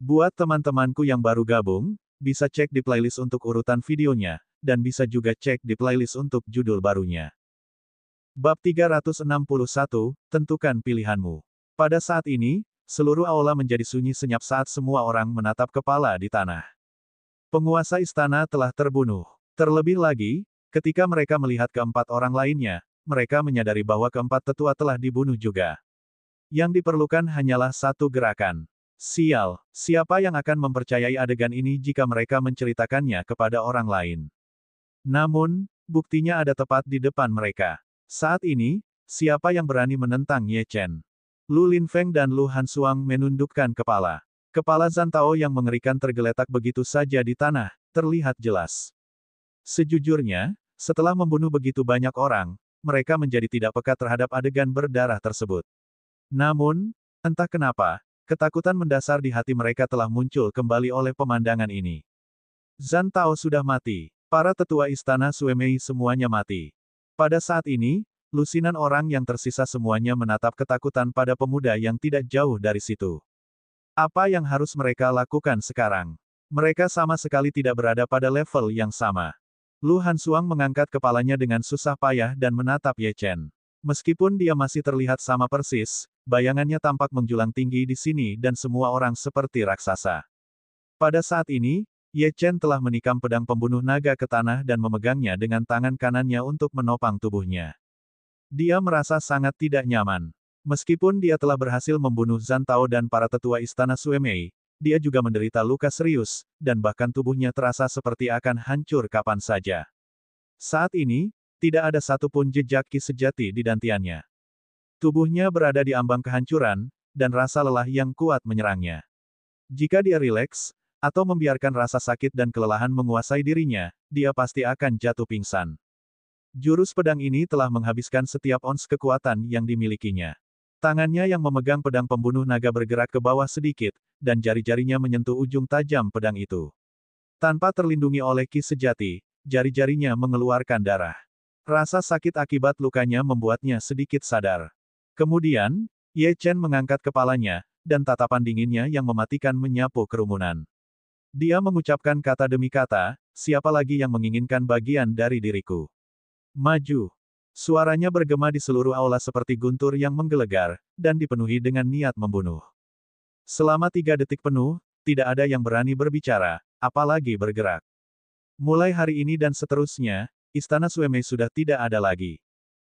Buat teman-temanku yang baru gabung, bisa cek di playlist untuk urutan videonya, dan bisa juga cek di playlist untuk judul barunya. Bab 361, tentukan pilihanmu. Pada saat ini, seluruh aula menjadi sunyi senyap saat semua orang menatap kepala di tanah. Penguasa istana telah terbunuh. Terlebih lagi, ketika mereka melihat keempat orang lainnya, mereka menyadari bahwa keempat tetua telah dibunuh juga. Yang diperlukan hanyalah satu gerakan. Sial, siapa yang akan mempercayai adegan ini jika mereka menceritakannya kepada orang lain? Namun, buktinya ada tepat di depan mereka. Saat ini, siapa yang berani menentang Ye Chen? Lu Linfeng dan Lu Hansuang menundukkan kepala. Kepala Zhantao yang mengerikan tergeletak begitu saja di tanah, terlihat jelas. Sejujurnya, setelah membunuh begitu banyak orang, mereka menjadi tidak peka terhadap adegan berdarah tersebut. Namun, entah kenapa, ketakutan mendasar di hati mereka telah muncul kembali oleh pemandangan ini. Zhantao sudah mati. Para tetua istana Suemei semuanya mati. Pada saat ini, lusinan orang yang tersisa semuanya menatap ketakutan pada pemuda yang tidak jauh dari situ. Apa yang harus mereka lakukan sekarang? Mereka sama sekali tidak berada pada level yang sama. Lu Hansuang mengangkat kepalanya dengan susah payah dan menatap Ye Chen. Meskipun dia masih terlihat sama persis, bayangannya tampak menjulang tinggi di sini dan semua orang seperti raksasa. Pada saat ini, Ye Chen telah menikam pedang pembunuh naga ke tanah dan memegangnya dengan tangan kanannya untuk menopang tubuhnya. Dia merasa sangat tidak nyaman. Meskipun dia telah berhasil membunuh Zhantao dan para tetua istana Suemei, dia juga menderita luka serius, dan bahkan tubuhnya terasa seperti akan hancur kapan saja. Saat ini, tidak ada satupun jejak ki sejati di dantiannya. Tubuhnya berada di ambang kehancuran, dan rasa lelah yang kuat menyerangnya. Jika dia rileks, atau membiarkan rasa sakit dan kelelahan menguasai dirinya, dia pasti akan jatuh pingsan. Jurus pedang ini telah menghabiskan setiap ons kekuatan yang dimilikinya. Tangannya yang memegang pedang pembunuh naga bergerak ke bawah sedikit, dan jari-jarinya menyentuh ujung tajam pedang itu. Tanpa terlindungi oleh ki sejati, jari-jarinya mengeluarkan darah. Rasa sakit akibat lukanya membuatnya sedikit sadar. Kemudian, Ye Chen mengangkat kepalanya, dan tatapan dinginnya yang mematikan menyapu kerumunan. Dia mengucapkan kata demi kata, siapa lagi yang menginginkan bagian dari diriku? Maju. Suaranya bergema di seluruh aula seperti guntur yang menggelegar, dan dipenuhi dengan niat membunuh. Selama 3 detik penuh, tidak ada yang berani berbicara, apalagi bergerak. Mulai hari ini dan seterusnya, Istana Suemei sudah tidak ada lagi.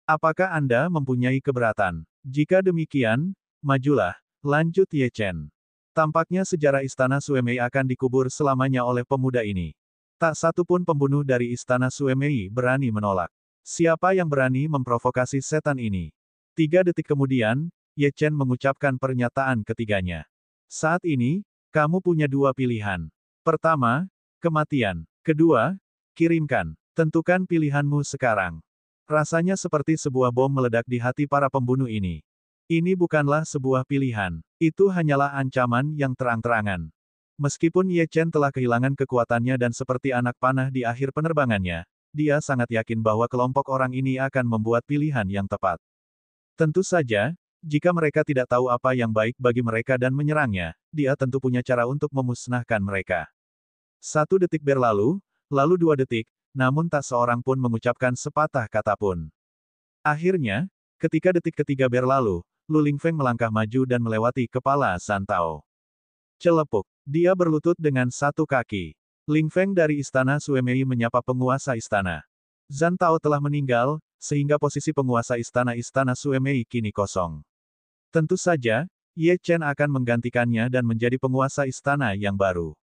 Apakah Anda mempunyai keberatan? Jika demikian, majulah, lanjut Ye Chen. Tampaknya sejarah Istana Suemei akan dikubur selamanya oleh pemuda ini. Tak satu pun pembunuh dari Istana Suemei berani menolak. Siapa yang berani memprovokasi setan ini? 3 detik kemudian, Ye Chen mengucapkan pernyataan ketiganya. Saat ini, kamu punya 2 pilihan. Pertama, kematian. Kedua, kirimkan. Tentukan pilihanmu sekarang. Rasanya seperti sebuah bom meledak di hati para pembunuh ini. Ini bukanlah sebuah pilihan. Itu hanyalah ancaman yang terang-terangan. Meskipun Ye Chen telah kehilangan kekuatannya dan seperti anak panah di akhir penerbangannya, dia sangat yakin bahwa kelompok orang ini akan membuat pilihan yang tepat. Tentu saja, jika mereka tidak tahu apa yang baik bagi mereka dan menyerangnya, dia tentu punya cara untuk memusnahkan mereka. 1 detik berlalu, lalu 2 detik, namun tak seorang pun mengucapkan sepatah kata pun. Akhirnya, ketika detik ketiga berlalu, Lu Linfeng melangkah maju dan melewati kepala Zhantao. Celepuk. Dia berlutut dengan 1 kaki. Linfeng dari istana Suemei menyapa penguasa istana. Zhantao telah meninggal, sehingga posisi penguasa istana-istana Suemei kini kosong. Tentu saja, Ye Chen akan menggantikannya dan menjadi penguasa istana yang baru.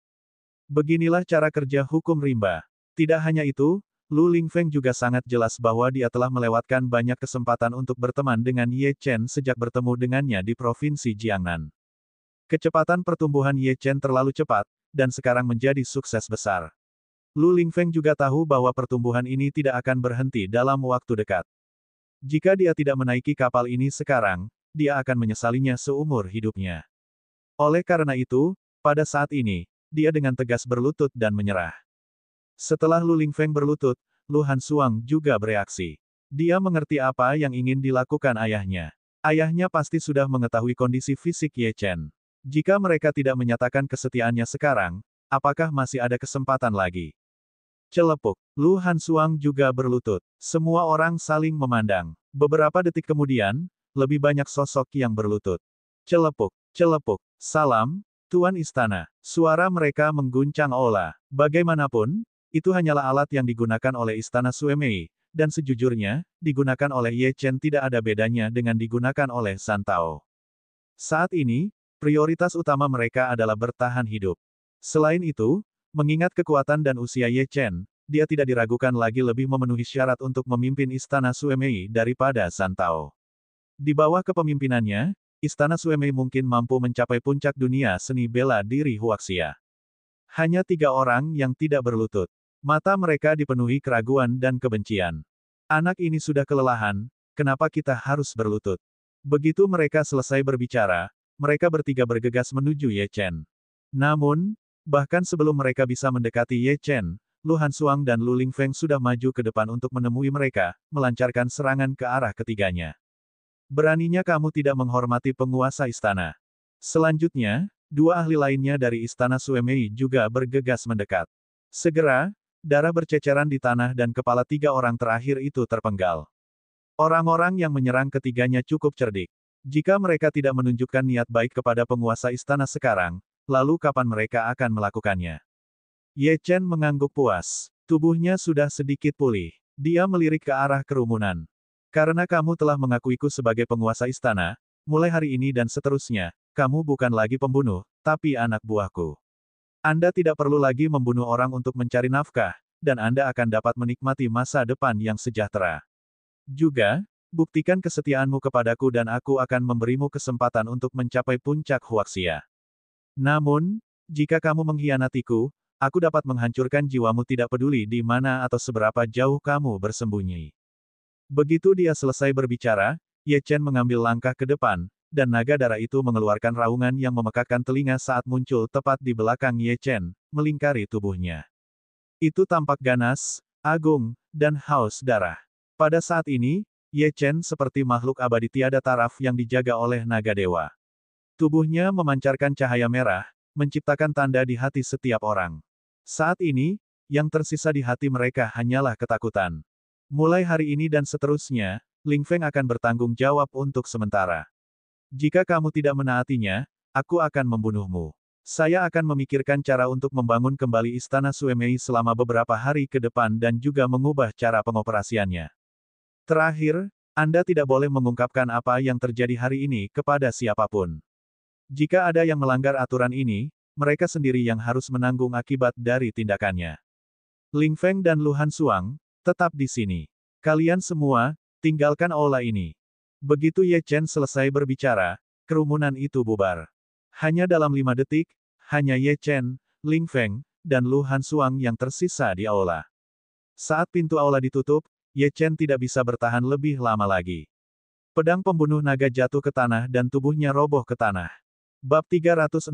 Beginilah cara kerja hukum rimba. Tidak hanya itu, Lu Linfeng juga sangat jelas bahwa dia telah melewatkan banyak kesempatan untuk berteman dengan Ye Chen sejak bertemu dengannya di Provinsi Jiangnan. Kecepatan pertumbuhan Ye Chen terlalu cepat, dan sekarang menjadi sukses besar. Lu Linfeng juga tahu bahwa pertumbuhan ini tidak akan berhenti dalam waktu dekat. Jika dia tidak menaiki kapal ini sekarang, dia akan menyesalinya seumur hidupnya. Oleh karena itu, pada saat ini, dia dengan tegas berlutut dan menyerah. Setelah Lu Linfeng berlutut, Lu Hansuang juga bereaksi. Dia mengerti apa yang ingin dilakukan ayahnya. Ayahnya pasti sudah mengetahui kondisi fisik Ye Chen. Jika mereka tidak menyatakan kesetiaannya sekarang, apakah masih ada kesempatan lagi? Celepuk. Lu Hansuang juga berlutut. Semua orang saling memandang. Beberapa detik kemudian, lebih banyak sosok yang berlutut. Celepuk. Celepuk. Salam, Tuan Istana. Suara mereka mengguncang aula. Bagaimanapun, itu hanyalah alat yang digunakan oleh Istana Suemei, dan sejujurnya, digunakan oleh Ye Chen tidak ada bedanya dengan digunakan oleh Santao. Saat ini, prioritas utama mereka adalah bertahan hidup. Selain itu, mengingat kekuatan dan usia Ye Chen, dia tidak diragukan lagi lebih memenuhi syarat untuk memimpin Istana Suemei daripada Santao. Di bawah kepemimpinannya, Istana Suemei mungkin mampu mencapai puncak dunia seni bela diri Huaxia. Hanya 3 orang yang tidak berlutut. Mata mereka dipenuhi keraguan dan kebencian. Anak ini sudah kelelahan, kenapa kita harus berlutut? Begitu mereka selesai berbicara, mereka bertiga bergegas menuju Ye Chen. Namun, bahkan sebelum mereka bisa mendekati Ye Chen, Lu Hansuang dan Lu Lingfeng sudah maju ke depan untuk menemui mereka, melancarkan serangan ke arah ketiganya. Beraninya kamu tidak menghormati penguasa istana. Selanjutnya, 2 ahli lainnya dari Istana Suemei juga bergegas mendekat. Segera, darah berceceran di tanah dan kepala 3 orang terakhir itu terpenggal. Orang-orang yang menyerang ketiganya cukup cerdik. Jika mereka tidak menunjukkan niat baik kepada penguasa istana sekarang, lalu kapan mereka akan melakukannya? Ye Chen mengangguk puas. Tubuhnya sudah sedikit pulih. Dia melirik ke arah kerumunan. Karena kamu telah mengakuiku sebagai penguasa istana, mulai hari ini dan seterusnya, kamu bukan lagi pembunuh, tapi anak buahku. Anda tidak perlu lagi membunuh orang untuk mencari nafkah, dan Anda akan dapat menikmati masa depan yang sejahtera. Juga, buktikan kesetiaanmu kepadaku dan aku akan memberimu kesempatan untuk mencapai puncak Huaxia. Namun, jika kamu mengkhianatiku, aku dapat menghancurkan jiwamu tidak peduli di mana atau seberapa jauh kamu bersembunyi. Begitu dia selesai berbicara, Ye Chen mengambil langkah ke depan, dan naga darah itu mengeluarkan raungan yang memekakkan telinga saat muncul tepat di belakang Ye Chen, melingkari tubuhnya. Itu tampak ganas, agung, dan haus darah. Pada saat ini, Ye Chen seperti makhluk abadi tiada taraf yang dijaga oleh naga dewa. Tubuhnya memancarkan cahaya merah, menciptakan tanda di hati setiap orang. Saat ini, yang tersisa di hati mereka hanyalah ketakutan. Mulai hari ini dan seterusnya, Lingfeng akan bertanggung jawab untuk sementara. Jika kamu tidak menaatinya, aku akan membunuhmu. Saya akan memikirkan cara untuk membangun kembali Istana Suemei selama beberapa hari ke depan dan juga mengubah cara pengoperasiannya. Terakhir, Anda tidak boleh mengungkapkan apa yang terjadi hari ini kepada siapapun. Jika ada yang melanggar aturan ini, mereka sendiri yang harus menanggung akibat dari tindakannya. Lingfeng dan Lu Hansuang, tetap di sini. Kalian semua, tinggalkan aula ini. Begitu Ye Chen selesai berbicara, kerumunan itu bubar. Hanya dalam 5 detik, hanya Ye Chen, Lingfeng, dan Lu Hansuang yang tersisa di aula. Saat pintu aula ditutup, Ye Chen tidak bisa bertahan lebih lama lagi. Pedang pembunuh naga jatuh ke tanah dan tubuhnya roboh ke tanah. Bab 362,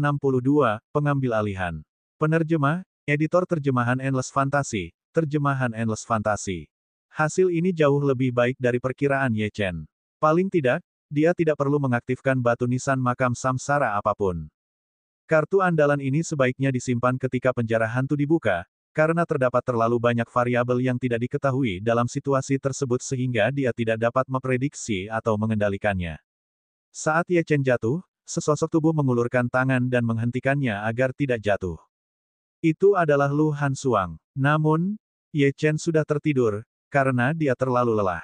Pengambil Alihan. Penerjemah, Editor Terjemahan Endless Fantasy, Terjemahan Endless Fantasy. Hasil ini jauh lebih baik dari perkiraan Ye Chen. Paling tidak, dia tidak perlu mengaktifkan batu nisan makam samsara apapun. Kartu andalan ini sebaiknya disimpan ketika penjara hantu dibuka, karena terdapat terlalu banyak variabel yang tidak diketahui dalam situasi tersebut sehingga dia tidak dapat memprediksi atau mengendalikannya. Saat Ye Chen jatuh, sesosok tubuh mengulurkan tangan dan menghentikannya agar tidak jatuh. Itu adalah Lu Hansuang. Namun, Ye Chen sudah tertidur, karena dia terlalu lelah.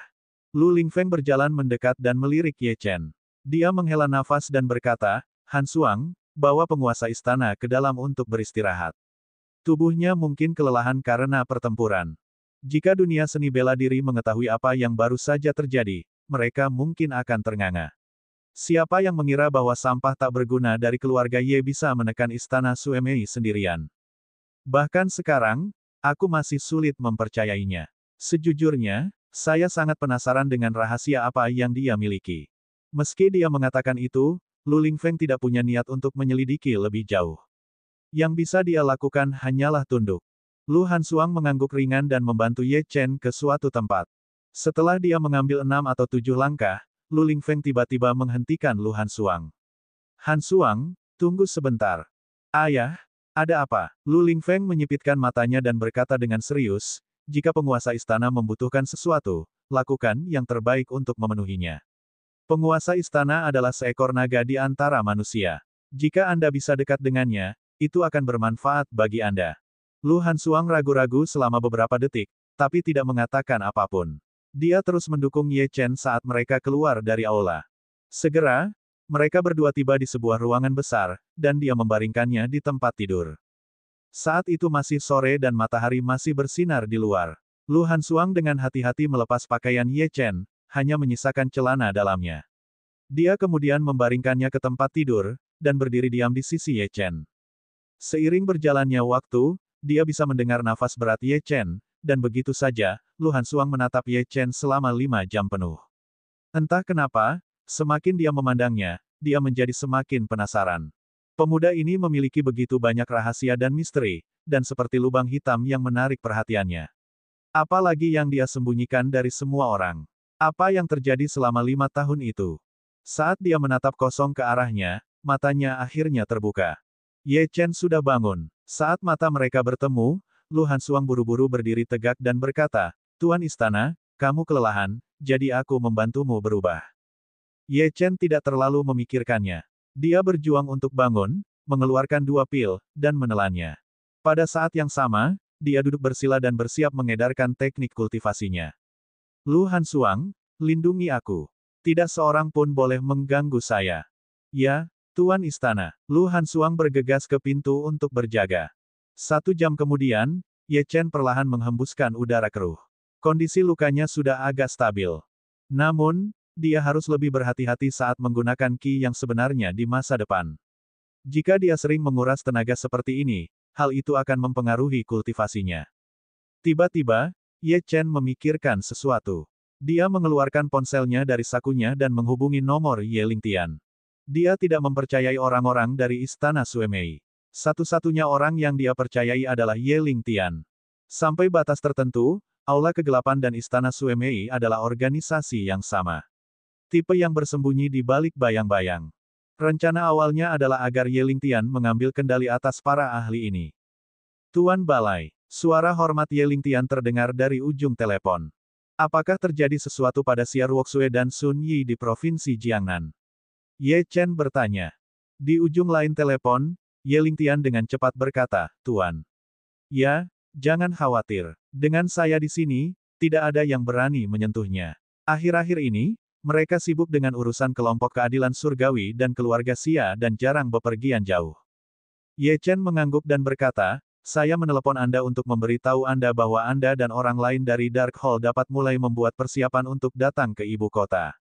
Lu Lingfeng berjalan mendekat dan melirik Ye Chen. Dia menghela nafas dan berkata, Hansuang, bawa penguasa istana ke dalam untuk beristirahat. Tubuhnya mungkin kelelahan karena pertempuran. Jika dunia seni bela diri mengetahui apa yang baru saja terjadi, mereka mungkin akan ternganga. Siapa yang mengira bahwa sampah tak berguna dari keluarga Ye bisa menekan istana Suemei sendirian? Bahkan sekarang, aku masih sulit mempercayainya. Sejujurnya, saya sangat penasaran dengan rahasia apa yang dia miliki. Meski dia mengatakan itu, Lu Lingfeng tidak punya niat untuk menyelidiki lebih jauh. Yang bisa dia lakukan hanyalah tunduk. Lu Hansuang mengangguk ringan dan membantu Ye Chen ke suatu tempat. Setelah dia mengambil 6 atau 7 langkah, Lu Lingfeng tiba-tiba menghentikan Lu Hansuang. Hansuang, Tunggu sebentar. Ayah, ada apa? Lu Lingfeng menyipitkan matanya dan berkata dengan serius, jika penguasa istana membutuhkan sesuatu, lakukan yang terbaik untuk memenuhinya. Penguasa istana adalah seekor naga di antara manusia. Jika Anda bisa dekat dengannya, itu akan bermanfaat bagi Anda. Lu Hansuang ragu-ragu selama beberapa detik, tapi tidak mengatakan apapun. Dia terus mendukung Ye Chen saat mereka keluar dari aula. Segera, mereka berdua tiba di sebuah ruangan besar, dan dia membaringkannya di tempat tidur. Saat itu masih sore dan matahari masih bersinar di luar. Lu Hansuang dengan hati-hati melepas pakaian Ye Chen, hanya menyisakan celana dalamnya. Dia kemudian membaringkannya ke tempat tidur, dan berdiri diam di sisi Ye Chen. Seiring berjalannya waktu, dia bisa mendengar nafas berat Ye Chen, dan begitu saja, Lu Hansuang menatap Ye Chen selama 5 jam penuh. Entah kenapa, semakin dia memandangnya, dia menjadi semakin penasaran. Pemuda ini memiliki begitu banyak rahasia dan misteri, dan seperti lubang hitam yang menarik perhatiannya. Apalagi yang dia sembunyikan dari semua orang. Apa yang terjadi selama 5 tahun itu? Saat dia menatap kosong ke arahnya, matanya akhirnya terbuka. Ye Chen sudah bangun. Saat mata mereka bertemu, Lu Hansuang buru-buru berdiri tegak dan berkata, "Tuan Istana, kamu kelelahan, jadi aku membantumu berubah." Ye Chen tidak terlalu memikirkannya. Dia berjuang untuk bangun, mengeluarkan 2 pil, dan menelannya. Pada saat yang sama, dia duduk bersila dan bersiap mengedarkan teknik kultivasinya. Lu Hansuang, lindungi aku. Tidak seorang pun boleh mengganggu saya. Ya, Tuan Istana. Lu Hansuang bergegas ke pintu untuk berjaga. 1 jam kemudian, Ye Chen perlahan menghembuskan udara keruh. Kondisi lukanya sudah agak stabil. Namun, dia harus lebih berhati-hati saat menggunakan ki yang sebenarnya di masa depan. Jika dia sering menguras tenaga seperti ini, hal itu akan mempengaruhi kultivasinya. Tiba-tiba, Ye Chen memikirkan sesuatu. Dia mengeluarkan ponselnya dari sakunya dan menghubungi nomor Ye Lingtian. Dia tidak mempercayai orang-orang dari Istana Suemei. Satu-satunya orang yang dia percayai adalah Ye Lingtian. Sampai batas tertentu, Aula Kegelapan dan Istana Suemei adalah organisasi yang sama. Tipe yang bersembunyi di balik bayang-bayang. Rencana awalnya adalah agar Ye Lingtian mengambil kendali atas para ahli ini. Tuan Balai, suara hormat Ye Lingtian terdengar dari ujung telepon. Apakah terjadi sesuatu pada Xia Ruoxue dan Sun Yi di Provinsi Jiangnan? Ye Chen bertanya. Di ujung lain telepon, Ye Lingtian dengan cepat berkata, Tuan. Ya, jangan khawatir. Dengan saya di sini, tidak ada yang berani menyentuhnya. Akhir-akhir ini, mereka sibuk dengan urusan kelompok keadilan surgawi dan keluarga Xia dan jarang bepergian jauh. Ye Chen mengangguk dan berkata, saya menelepon Anda untuk memberitahu Anda bahwa Anda dan orang lain dari Dark Hall dapat mulai membuat persiapan untuk datang ke ibu kota.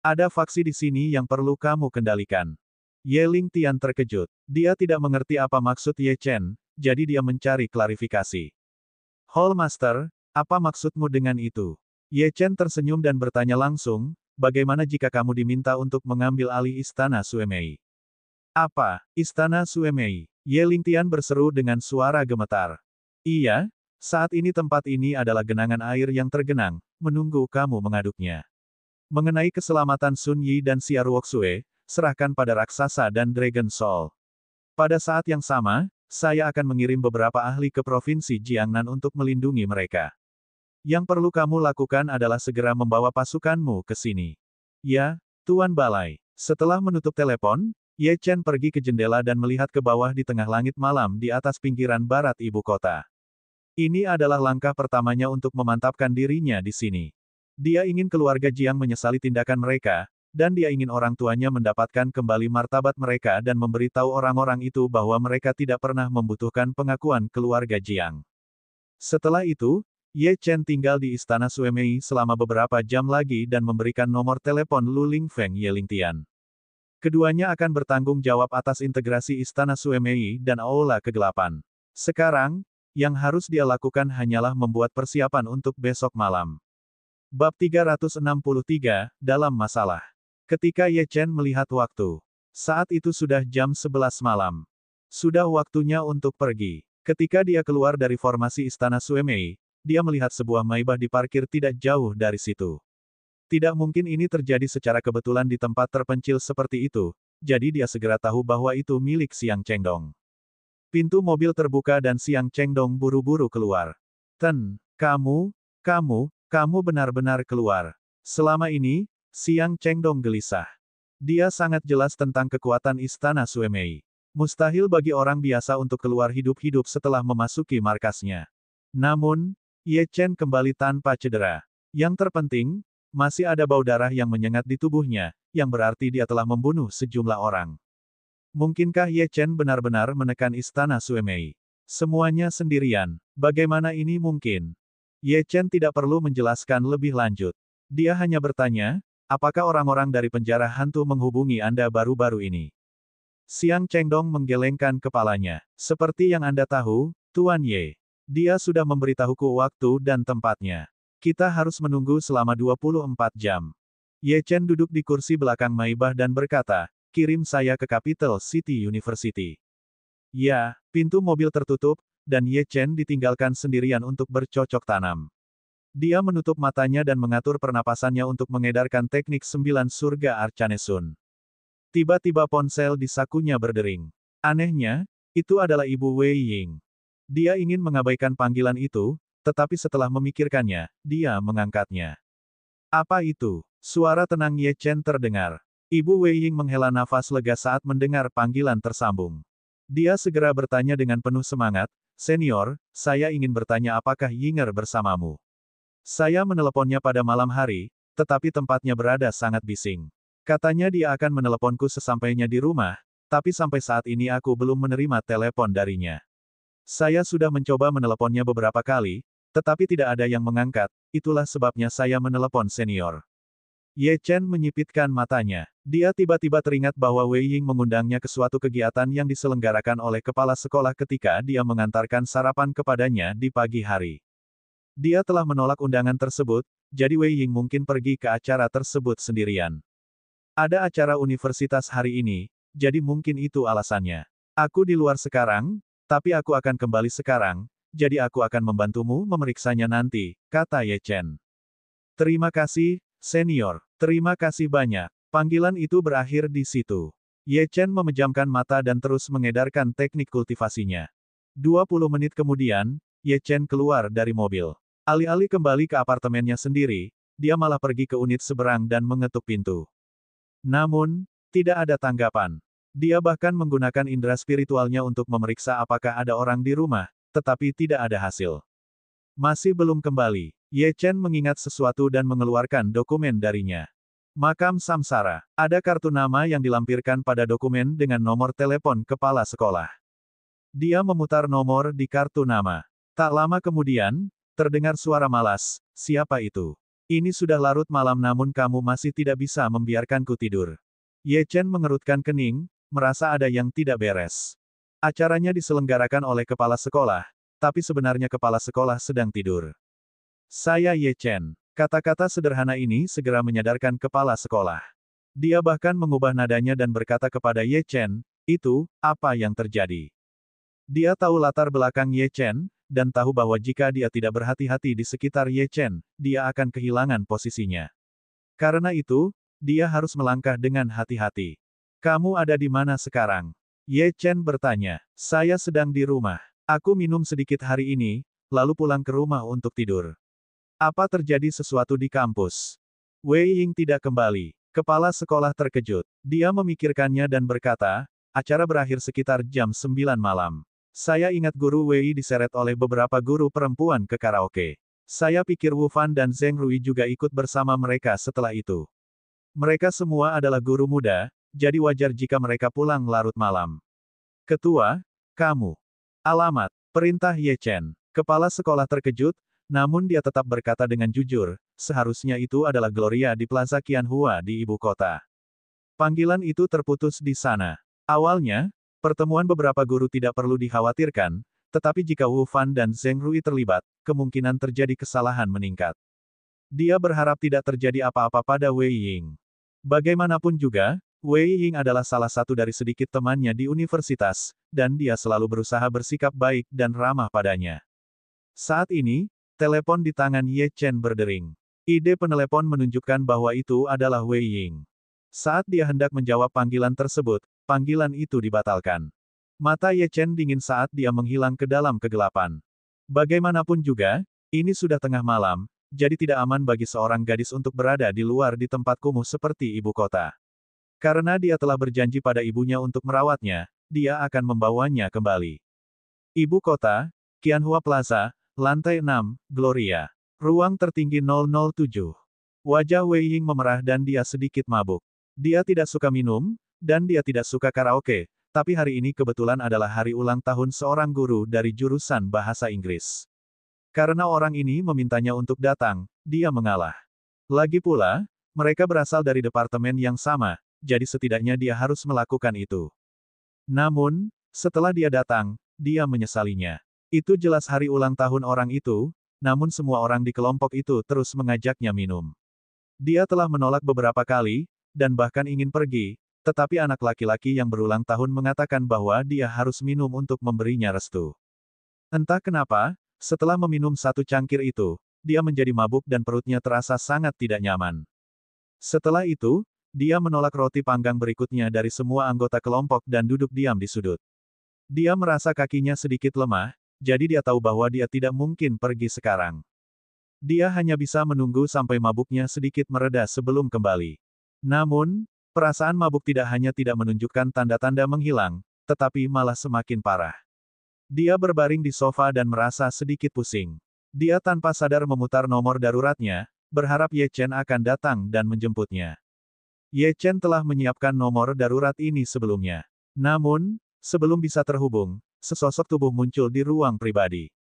Ada faksi di sini yang perlu kamu kendalikan. Ye Lingtian terkejut. Dia tidak mengerti apa maksud Ye Chen, jadi dia mencari klarifikasi. Hall Master, apa maksudmu dengan itu? Ye Chen tersenyum dan bertanya langsung, bagaimana jika kamu diminta untuk mengambil alih Istana Suemei? Apa, Istana Suemei? Ye Lingtian berseru dengan suara gemetar. Iya, saat ini tempat ini adalah genangan air yang tergenang, menunggu kamu mengaduknya. Mengenai keselamatan Sun Yi dan Xia Ruoxue, serahkan pada raksasa dan Dragon Soul. Pada saat yang sama, saya akan mengirim beberapa ahli ke Provinsi Jiangnan untuk melindungi mereka. Yang perlu kamu lakukan adalah segera membawa pasukanmu ke sini. Ya, Tuan Balai. Setelah menutup telepon, Ye Chen pergi ke jendela dan melihat ke bawah di tengah langit malam di atas pinggiran barat ibu kota. Ini adalah langkah pertamanya untuk memantapkan dirinya di sini. Dia ingin keluarga Jiang menyesali tindakan mereka, dan dia ingin orang tuanya mendapatkan kembali martabat mereka dan memberitahu orang-orang itu bahwa mereka tidak pernah membutuhkan pengakuan keluarga Jiang. Setelah itu, Ye Chen tinggal di Istana Suemei selama beberapa jam lagi dan memberikan nomor telepon Lu Lingfeng Ye Lingtian. Keduanya akan bertanggung jawab atas integrasi Istana Suemei dan Aula Kegelapan. Sekarang, yang harus dia lakukan hanyalah membuat persiapan untuk besok malam. Bab 363, dalam masalah. Ketika Ye Chen melihat waktu. Saat itu sudah jam 11 malam. Sudah waktunya untuk pergi. Ketika dia keluar dari formasi Istana Suemei, dia melihat sebuah Maybach diparkir tidak jauh dari situ. Tidak mungkin ini terjadi secara kebetulan di tempat terpencil seperti itu, jadi dia segera tahu bahwa itu milik Xiang Chengdong. Pintu mobil terbuka dan Xiang Chengdong buru-buru keluar. Kamu benar-benar keluar. Selama ini, Xiang Chengdong gelisah. Dia sangat jelas tentang kekuatan Istana Suemei. Mustahil bagi orang biasa untuk keluar hidup-hidup setelah memasuki markasnya. Namun, Ye Chen kembali tanpa cedera. Yang terpenting, masih ada bau darah yang menyengat di tubuhnya, yang berarti dia telah membunuh sejumlah orang. Mungkinkah Ye Chen benar-benar menekan Istana Suemei? Semuanya sendirian. Bagaimana ini mungkin? Ye Chen tidak perlu menjelaskan lebih lanjut. Dia hanya bertanya, apakah orang-orang dari penjara hantu menghubungi Anda baru-baru ini? Xiang Chengdong menggelengkan kepalanya. Seperti yang Anda tahu, Tuan Ye. Dia sudah memberitahuku waktu dan tempatnya. Kita harus menunggu selama 24 jam. Ye Chen duduk di kursi belakang Maibah dan berkata, kirim saya ke Capital City University. Ya, pintu mobil tertutup, dan Ye Chen ditinggalkan sendirian untuk bercocok tanam. Dia menutup matanya dan mengatur pernapasannya untuk mengedarkan teknik 9 surga Arcanesun. Tiba-tiba ponsel di sakunya berdering. Anehnya, itu adalah Ibu Wei Ying. Dia ingin mengabaikan panggilan itu, tetapi setelah memikirkannya, dia mengangkatnya. Apa itu? Suara tenang Ye Chen terdengar. Ibu Wei Ying menghela nafas lega saat mendengar panggilan tersambung. Dia segera bertanya dengan penuh semangat, Senior, saya ingin bertanya apakah Yinger bersamamu? Saya meneleponnya pada malam hari, tetapi tempatnya berada sangat bising. Katanya dia akan meneleponku sesampainya di rumah, tapi sampai saat ini aku belum menerima telepon darinya. Saya sudah mencoba meneleponnya beberapa kali, tetapi tidak ada yang mengangkat, itulah sebabnya saya menelepon Senior. Ye Chen menyipitkan matanya. Dia tiba-tiba teringat bahwa Wei Ying mengundangnya ke suatu kegiatan yang diselenggarakan oleh kepala sekolah ketika dia mengantarkan sarapan kepadanya di pagi hari. Dia telah menolak undangan tersebut, jadi Wei Ying mungkin pergi ke acara tersebut sendirian. Ada acara universitas hari ini, jadi mungkin itu alasannya. Aku di luar sekarang, tapi aku akan kembali sekarang, jadi aku akan membantumu memeriksanya nanti, kata Ye Chen. Terima kasih, Senior. Terima kasih banyak. Panggilan itu berakhir di situ. Ye Chen memejamkan mata dan terus mengedarkan teknik kultivasinya. 20 menit kemudian, Ye Chen keluar dari mobil. Alih-alih kembali ke apartemennya sendiri, dia malah pergi ke unit seberang dan mengetuk pintu. Namun, tidak ada tanggapan. Dia bahkan menggunakan indera spiritualnya untuk memeriksa apakah ada orang di rumah, tetapi tidak ada hasil. Masih belum kembali. Ye Chen mengingat sesuatu dan mengeluarkan dokumen darinya. Makam Samsara. Ada kartu nama yang dilampirkan pada dokumen dengan nomor telepon kepala sekolah. Dia memutar nomor di kartu nama. Tak lama kemudian, terdengar suara malas, siapa itu? Ini sudah larut malam namun kamu masih tidak bisa membiarkanku tidur. Ye Chen mengerutkan kening, merasa ada yang tidak beres. Acaranya diselenggarakan oleh kepala sekolah, tapi sebenarnya kepala sekolah sedang tidur. Saya Ye Chen. Kata-kata sederhana ini segera menyadarkan kepala sekolah. Dia bahkan mengubah nadanya dan berkata kepada Ye Chen, itu, apa yang terjadi? Dia tahu latar belakang Ye Chen, dan tahu bahwa jika dia tidak berhati-hati di sekitar Ye Chen, dia akan kehilangan posisinya. Karena itu, dia harus melangkah dengan hati-hati. Kamu ada di mana sekarang? Ye Chen bertanya. Saya sedang di rumah. Aku minum sedikit hari ini, lalu pulang ke rumah untuk tidur. Apa terjadi sesuatu di kampus? Wei Ying tidak kembali. Kepala sekolah terkejut. Dia memikirkannya dan berkata, acara berakhir sekitar jam 9 malam. Saya ingat guru Wei diseret oleh beberapa guru perempuan ke karaoke. Saya pikir Wu Fan dan Zheng Rui juga ikut bersama mereka setelah itu. Mereka semua adalah guru muda, jadi wajar jika mereka pulang larut malam. Ketua, kamu. Alamat, perintah Ye Chen. Kepala sekolah terkejut, namun dia tetap berkata dengan jujur, seharusnya itu adalah Gloria di Plaza Qianhua di ibu kota. Panggilan itu terputus di sana. Awalnya, pertemuan beberapa guru tidak perlu dikhawatirkan, tetapi jika Wu Fan dan Zheng Rui terlibat, kemungkinan terjadi kesalahan meningkat. Dia berharap tidak terjadi apa-apa pada Wei Ying. Bagaimanapun juga, Wei Ying adalah salah satu dari sedikit temannya di universitas, dan dia selalu berusaha bersikap baik dan ramah padanya. Saat ini, telepon di tangan Ye Chen berdering. Ide penelepon menunjukkan bahwa itu adalah Wei Ying. Saat dia hendak menjawab panggilan tersebut, panggilan itu dibatalkan. Mata Ye Chen dingin saat dia menghilang ke dalam kegelapan. Bagaimanapun juga, ini sudah tengah malam, jadi tidak aman bagi seorang gadis untuk berada di luar di tempat kumuh seperti ibu kota. Karena dia telah berjanji pada ibunya untuk merawatnya, dia akan membawanya kembali. Ibu kota, Qianhua Plaza, lantai 6, Gloria. Ruang tertinggi 007. Wajah Wei Ying memerah dan dia sedikit mabuk. Dia tidak suka minum, dan dia tidak suka karaoke, tapi hari ini kebetulan adalah hari ulang tahun seorang guru dari jurusan bahasa Inggris. Karena orang ini memintanya untuk datang, dia mengalah. Lagi pula, mereka berasal dari departemen yang sama, jadi setidaknya dia harus melakukan itu. Namun, setelah dia datang, dia menyesalinya. Itu jelas hari ulang tahun orang itu, namun semua orang di kelompok itu terus mengajaknya minum. Dia telah menolak beberapa kali, dan bahkan ingin pergi, tetapi anak laki-laki yang berulang tahun mengatakan bahwa dia harus minum untuk memberinya restu. Entah kenapa, setelah meminum satu cangkir itu, dia menjadi mabuk dan perutnya terasa sangat tidak nyaman. Setelah itu, dia menolak roti panggang berikutnya dari semua anggota kelompok dan duduk diam di sudut. Dia merasa kakinya sedikit lemah, jadi dia tahu bahwa dia tidak mungkin pergi sekarang. Dia hanya bisa menunggu sampai mabuknya sedikit mereda sebelum kembali. Namun, perasaan mabuk tidak hanya tidak menunjukkan tanda-tanda menghilang, tetapi malah semakin parah. Dia berbaring di sofa dan merasa sedikit pusing. Dia tanpa sadar memutar nomor daruratnya, berharap Ye Chen akan datang dan menjemputnya. Ye Chen telah menyiapkan nomor darurat ini sebelumnya. Namun, sebelum bisa terhubung, sesosok tubuh muncul di ruang pribadi.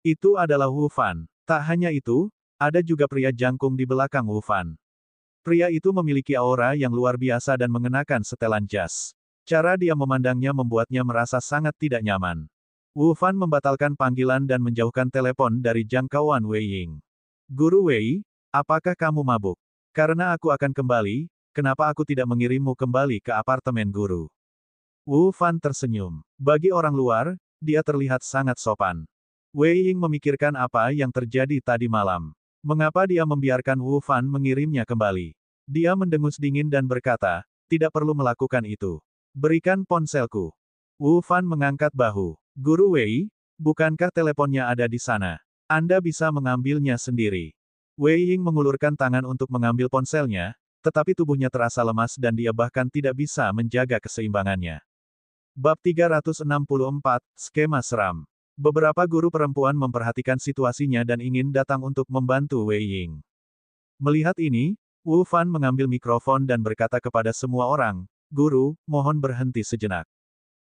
Itu adalah Wu Fan. Tak hanya itu, ada juga pria jangkung di belakang Wu Fan. Pria itu memiliki aura yang luar biasa dan mengenakan setelan jas. Cara dia memandangnya membuatnya merasa sangat tidak nyaman. Wu Fan membatalkan panggilan dan menjauhkan telepon dari jangkauan Wei Ying. Guru Wei, apakah kamu mabuk? Karena aku akan kembali, kenapa aku tidak mengirimmu kembali ke apartemen guru? Wu Fan tersenyum. Bagi orang luar, dia terlihat sangat sopan. Wei Ying memikirkan apa yang terjadi tadi malam. Mengapa dia membiarkan Wu Fan mengirimnya kembali? Dia mendengus dingin dan berkata, tidak perlu melakukan itu. Berikan ponselku. Wu Fan mengangkat bahu. Guru Wei, bukankah teleponnya ada di sana? Anda bisa mengambilnya sendiri. Wei Ying mengulurkan tangan untuk mengambil ponselnya, tetapi tubuhnya terasa lemas dan dia bahkan tidak bisa menjaga keseimbangannya. Bab 364, Skema Seram. Beberapa guru perempuan memperhatikan situasinya dan ingin datang untuk membantu Wei Ying. Melihat ini, Wu Fan mengambil mikrofon dan berkata kepada semua orang, Guru, mohon berhenti sejenak.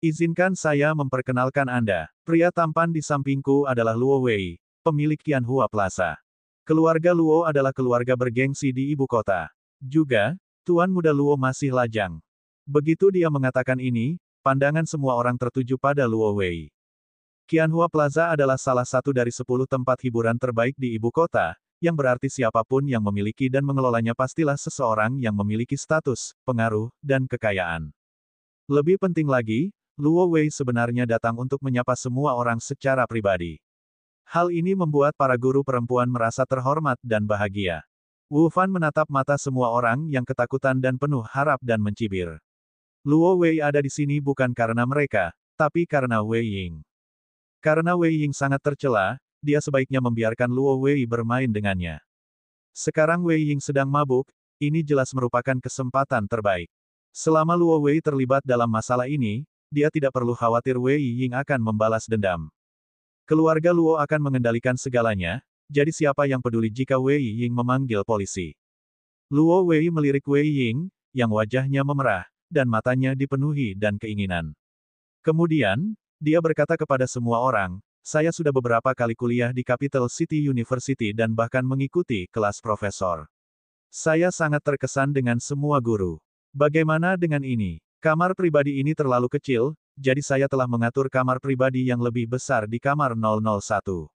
Izinkan saya memperkenalkan Anda. Pria tampan di sampingku adalah Luo Wei, pemilik Qianhua Plaza. Keluarga Luo adalah keluarga bergengsi di ibu kota. Juga, Tuan Muda Luo masih lajang. Begitu dia mengatakan ini, pandangan semua orang tertuju pada Luo Wei. Qianhua Plaza adalah salah satu dari 10 tempat hiburan terbaik di ibu kota, yang berarti siapapun yang memiliki dan mengelolanya pastilah seseorang yang memiliki status, pengaruh, dan kekayaan. Lebih penting lagi, Luo Wei sebenarnya datang untuk menyapa semua orang secara pribadi. Hal ini membuat para guru perempuan merasa terhormat dan bahagia. Wu Fan menatap mata semua orang yang ketakutan dan penuh harap dan mencibir. Luo Wei ada di sini bukan karena mereka, tapi karena Wei Ying. Karena Wei Ying sangat tercela, dia sebaiknya membiarkan Luo Wei bermain dengannya. Sekarang Wei Ying sedang mabuk, ini jelas merupakan kesempatan terbaik. Selama Luo Wei terlibat dalam masalah ini, dia tidak perlu khawatir Wei Ying akan membalas dendam. Keluarga Luo akan mengendalikan segalanya, jadi siapa yang peduli jika Wei Ying memanggil polisi. Luo Wei melirik Wei Ying, yang wajahnya memerah, dan matanya dipenuhi dan keinginan. Kemudian, dia berkata kepada semua orang, saya sudah beberapa kali kuliah di Capital City University dan bahkan mengikuti kelas profesor. Saya sangat terkesan dengan semua guru. Bagaimana dengan ini? Kamar pribadi ini terlalu kecil, jadi saya telah mengatur kamar pribadi yang lebih besar di kamar 001.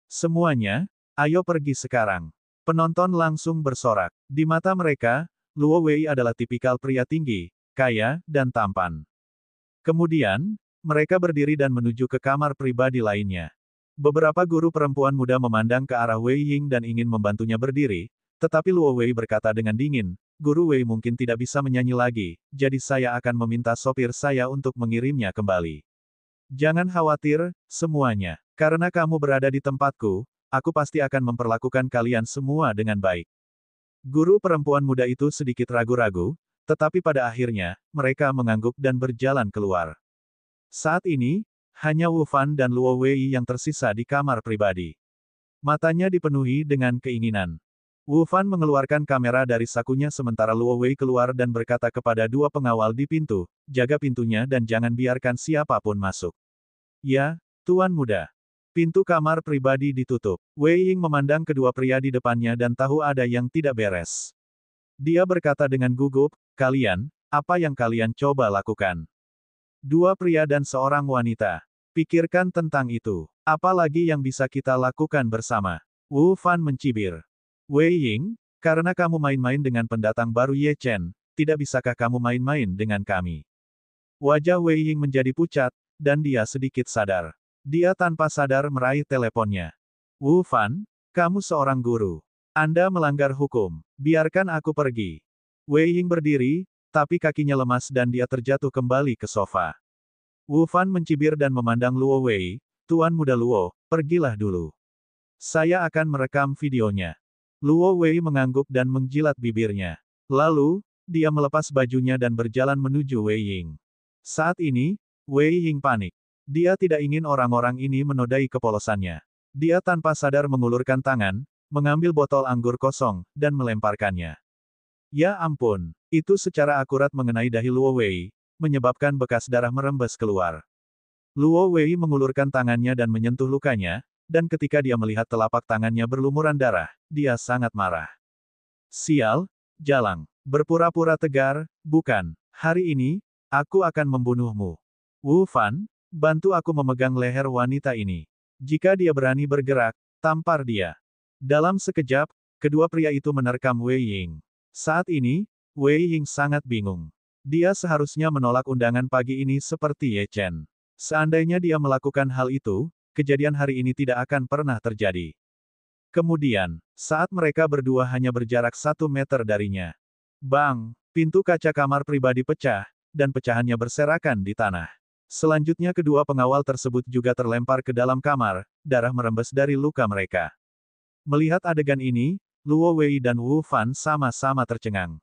Semuanya, ayo pergi sekarang. Penonton langsung bersorak. Di mata mereka, Luo Wei adalah tipikal pria tinggi, kaya, dan tampan. Kemudian, mereka berdiri dan menuju ke kamar pribadi lainnya. Beberapa guru perempuan muda memandang ke arah Wei Ying dan ingin membantunya berdiri, tetapi Luo Wei berkata dengan dingin, Guru Wei mungkin tidak bisa menyanyi lagi, jadi saya akan meminta sopir saya untuk mengirimnya kembali. Jangan khawatir, semuanya. Karena kamu berada di tempatku, aku pasti akan memperlakukan kalian semua dengan baik. Guru perempuan muda itu sedikit ragu-ragu, tetapi pada akhirnya, mereka mengangguk dan berjalan keluar. Saat ini, hanya Wu Fan dan Luo Wei yang tersisa di kamar pribadi. Matanya dipenuhi dengan keinginan. Wu Fan mengeluarkan kamera dari sakunya sementara Luo Wei keluar dan berkata kepada dua pengawal di pintu, jaga pintunya dan jangan biarkan siapapun masuk. Ya, Tuan Muda. Pintu kamar pribadi ditutup. Wei Ying memandang kedua pria di depannya dan tahu ada yang tidak beres. Dia berkata dengan gugup, kalian, apa yang kalian coba lakukan? Dua pria dan seorang wanita. Pikirkan tentang itu. Apa lagi yang bisa kita lakukan bersama? Wu Fan mencibir. Wei Ying, karena kamu main-main dengan pendatang baru Ye Chen, tidak bisakah kamu main-main dengan kami? Wajah Wei Ying menjadi pucat, dan dia sedikit sadar. Dia tanpa sadar meraih teleponnya. Wu Fan, kamu seorang guru. Anda melanggar hukum. Biarkan aku pergi. Wei Ying berdiri, tapi kakinya lemas dan dia terjatuh kembali ke sofa. Wu Fan mencibir dan memandang Luo Wei, Tuan Muda Luo, pergilah dulu. Saya akan merekam videonya. Luo Wei mengangguk dan menjilat bibirnya. Lalu, dia melepas bajunya dan berjalan menuju Wei Ying. Saat ini, Wei Ying panik. Dia tidak ingin orang-orang ini menodai kepolosannya. Dia tanpa sadar mengulurkan tangan, mengambil botol anggur kosong, dan melemparkannya. Ya ampun, itu secara akurat mengenai dahi Luo Wei, menyebabkan bekas darah merembes keluar. Luo Wei mengulurkan tangannya dan menyentuh lukanya, dan ketika dia melihat telapak tangannya berlumuran darah, dia sangat marah. Sial, jalang, berpura-pura tegar, bukan, hari ini, aku akan membunuhmu. Wu Fan, bantu aku memegang leher wanita ini. Jika dia berani bergerak, tampar dia. Dalam sekejap, kedua pria itu menerkam Wei Ying. Saat ini, Wei Ying sangat bingung. Dia seharusnya menolak undangan pagi ini seperti Ye Chen. Seandainya dia melakukan hal itu, kejadian hari ini tidak akan pernah terjadi. Kemudian, saat mereka berdua hanya berjarak 1 meter darinya. Bang! Pintu kaca kamar pribadi pecah, dan pecahannya berserakan di tanah. Selanjutnya kedua pengawal tersebut juga terlempar ke dalam kamar, darah merembes dari luka mereka. Melihat adegan ini, Luo Wei dan Wu Fan sama-sama tercengang.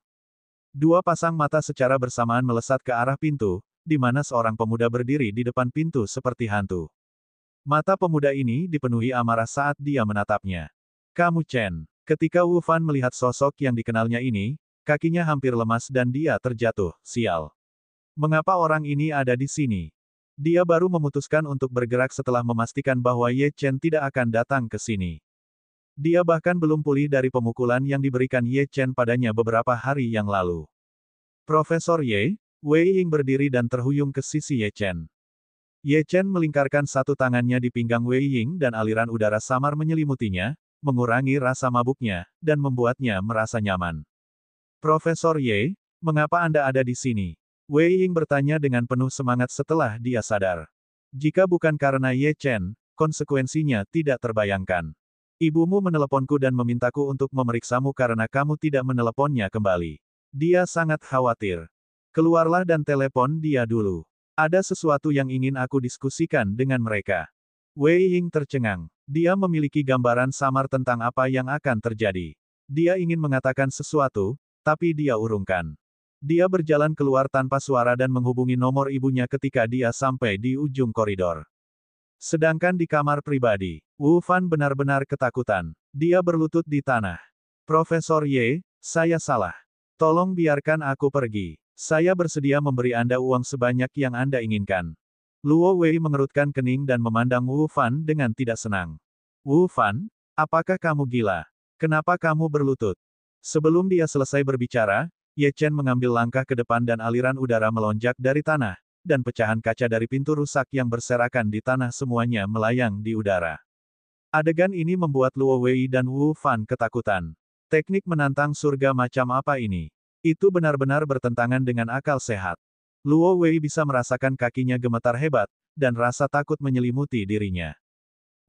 Dua pasang mata secara bersamaan melesat ke arah pintu, di mana seorang pemuda berdiri di depan pintu seperti hantu. Mata pemuda ini dipenuhi amarah saat dia menatapnya. Kamu Chen. Ketika Wu Fan melihat sosok yang dikenalnya ini, kakinya hampir lemas dan dia terjatuh, sial. Mengapa orang ini ada di sini? Dia baru memutuskan untuk bergerak setelah memastikan bahwa Ye Chen tidak akan datang ke sini. Dia bahkan belum pulih dari pemukulan yang diberikan Ye Chen padanya beberapa hari yang lalu. Profesor Ye, Wei Ying berdiri dan terhuyung ke sisi Ye Chen. Ye Chen melingkarkan satu tangannya di pinggang Wei Ying dan aliran udara samar menyelimutinya, mengurangi rasa mabuknya, dan membuatnya merasa nyaman. Profesor Ye, mengapa Anda ada di sini? Wei Ying bertanya dengan penuh semangat setelah dia sadar. Jika bukan karena Ye Chen, konsekuensinya tidak terbayangkan. Ibumu meneleponku dan memintaku untuk memeriksamu karena kamu tidak meneleponnya kembali. Dia sangat khawatir. Keluarlah dan telepon dia dulu. Ada sesuatu yang ingin aku diskusikan dengan mereka. Wei Ying tercengang. Dia memiliki gambaran samar tentang apa yang akan terjadi. Dia ingin mengatakan sesuatu, tapi dia urungkan. Dia berjalan keluar tanpa suara dan menghubungi nomor ibunya ketika dia sampai di ujung koridor. Sedangkan di kamar pribadi, Wu Fan benar-benar ketakutan. Dia berlutut di tanah. Profesor Ye, saya salah. Tolong biarkan aku pergi. Saya bersedia memberi Anda uang sebanyak yang Anda inginkan. Luo Wei mengerutkan kening dan memandang Wu Fan dengan tidak senang. Wu Fan, apakah kamu gila? Kenapa kamu berlutut? Sebelum dia selesai berbicara, Ye Chen mengambil langkah ke depan dan aliran udara melonjak dari tanah, dan pecahan kaca dari pintu rusak yang berserakan di tanah semuanya melayang di udara. Adegan ini membuat Luo Wei dan Wu Fan ketakutan. Teknik menantang surga macam apa ini? Itu benar-benar bertentangan dengan akal sehat. Luo Wei bisa merasakan kakinya gemetar hebat, dan rasa takut menyelimuti dirinya.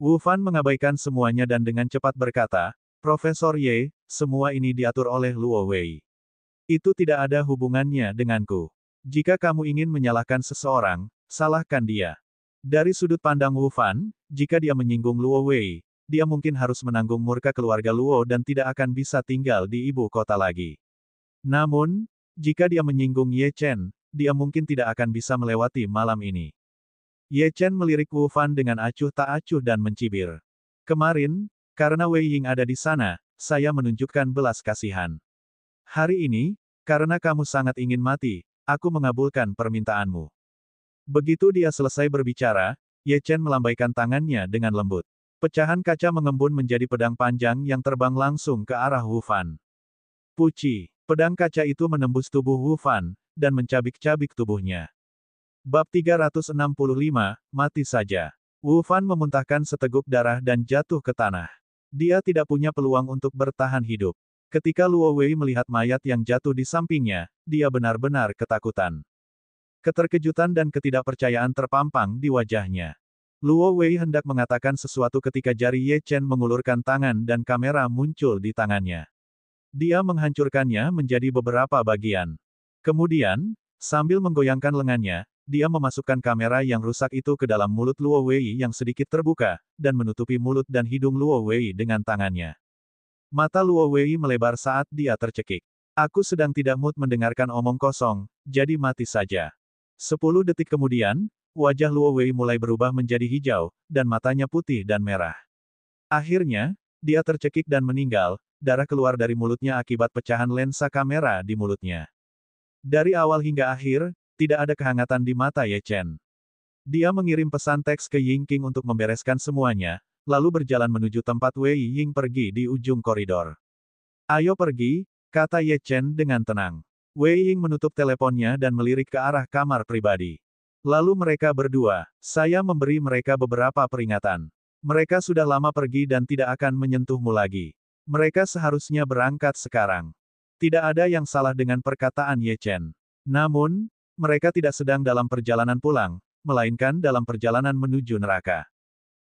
Wu Fan mengabaikan semuanya dan dengan cepat berkata, Profesor Ye, semua ini diatur oleh Luo Wei. Itu tidak ada hubungannya denganku. Jika kamu ingin menyalahkan seseorang, salahkan dia. Dari sudut pandang Wu Fan, jika dia menyinggung Luo Wei, dia mungkin harus menanggung murka keluarga Luo dan tidak akan bisa tinggal di ibu kota lagi. Namun, jika dia menyinggung Ye Chen, dia mungkin tidak akan bisa melewati malam ini. Ye Chen melirik Wu Fan dengan acuh tak acuh dan mencibir. Kemarin, karena Wei Ying ada di sana, saya menunjukkan belas kasihan. Hari ini, karena kamu sangat ingin mati, aku mengabulkan permintaanmu. Begitu dia selesai berbicara, Ye Chen melambaikan tangannya dengan lembut. Pecahan kaca mengembun menjadi pedang panjang yang terbang langsung ke arah Wu Fan. Puci, pedang kaca itu menembus tubuh Wu Fan, dan mencabik-cabik tubuhnya. Bab 365, mati saja. Wu Fan memuntahkan seteguk darah dan jatuh ke tanah. Dia tidak punya peluang untuk bertahan hidup. Ketika Luo Wei melihat mayat yang jatuh di sampingnya, dia benar-benar ketakutan. Keterkejutan dan ketidakpercayaan terpampang di wajahnya. Luo Wei hendak mengatakan sesuatu ketika jari Ye Chen mengulurkan tangan dan kamera muncul di tangannya. Dia menghancurkannya menjadi beberapa bagian. Kemudian, sambil menggoyangkan lengannya, dia memasukkan kamera yang rusak itu ke dalam mulut Luo Wei yang sedikit terbuka, dan menutupi mulut dan hidung Luo Wei dengan tangannya. Mata Luo Wei melebar saat dia tercekik. Aku sedang tidak mood mendengarkan omong kosong, jadi mati saja. 10 detik kemudian, wajah Luo Wei mulai berubah menjadi hijau, dan matanya putih dan merah. Akhirnya, dia tercekik dan meninggal, darah keluar dari mulutnya akibat pecahan lensa kamera di mulutnya. Dari awal hingga akhir, tidak ada kehangatan di mata Ye Chen. Dia mengirim pesan teks ke Ying Qing untuk membereskan semuanya, lalu berjalan menuju tempat Wei Ying pergi di ujung koridor. Ayo pergi, kata Ye Chen dengan tenang. Wei Ying menutup teleponnya dan melirik ke arah kamar pribadi. Lalu mereka berdua, saya memberi mereka beberapa peringatan. Mereka sudah lama pergi dan tidak akan menyentuhmu lagi. Mereka seharusnya berangkat sekarang. Tidak ada yang salah dengan perkataan Ye Chen. Namun, mereka tidak sedang dalam perjalanan pulang, melainkan dalam perjalanan menuju neraka.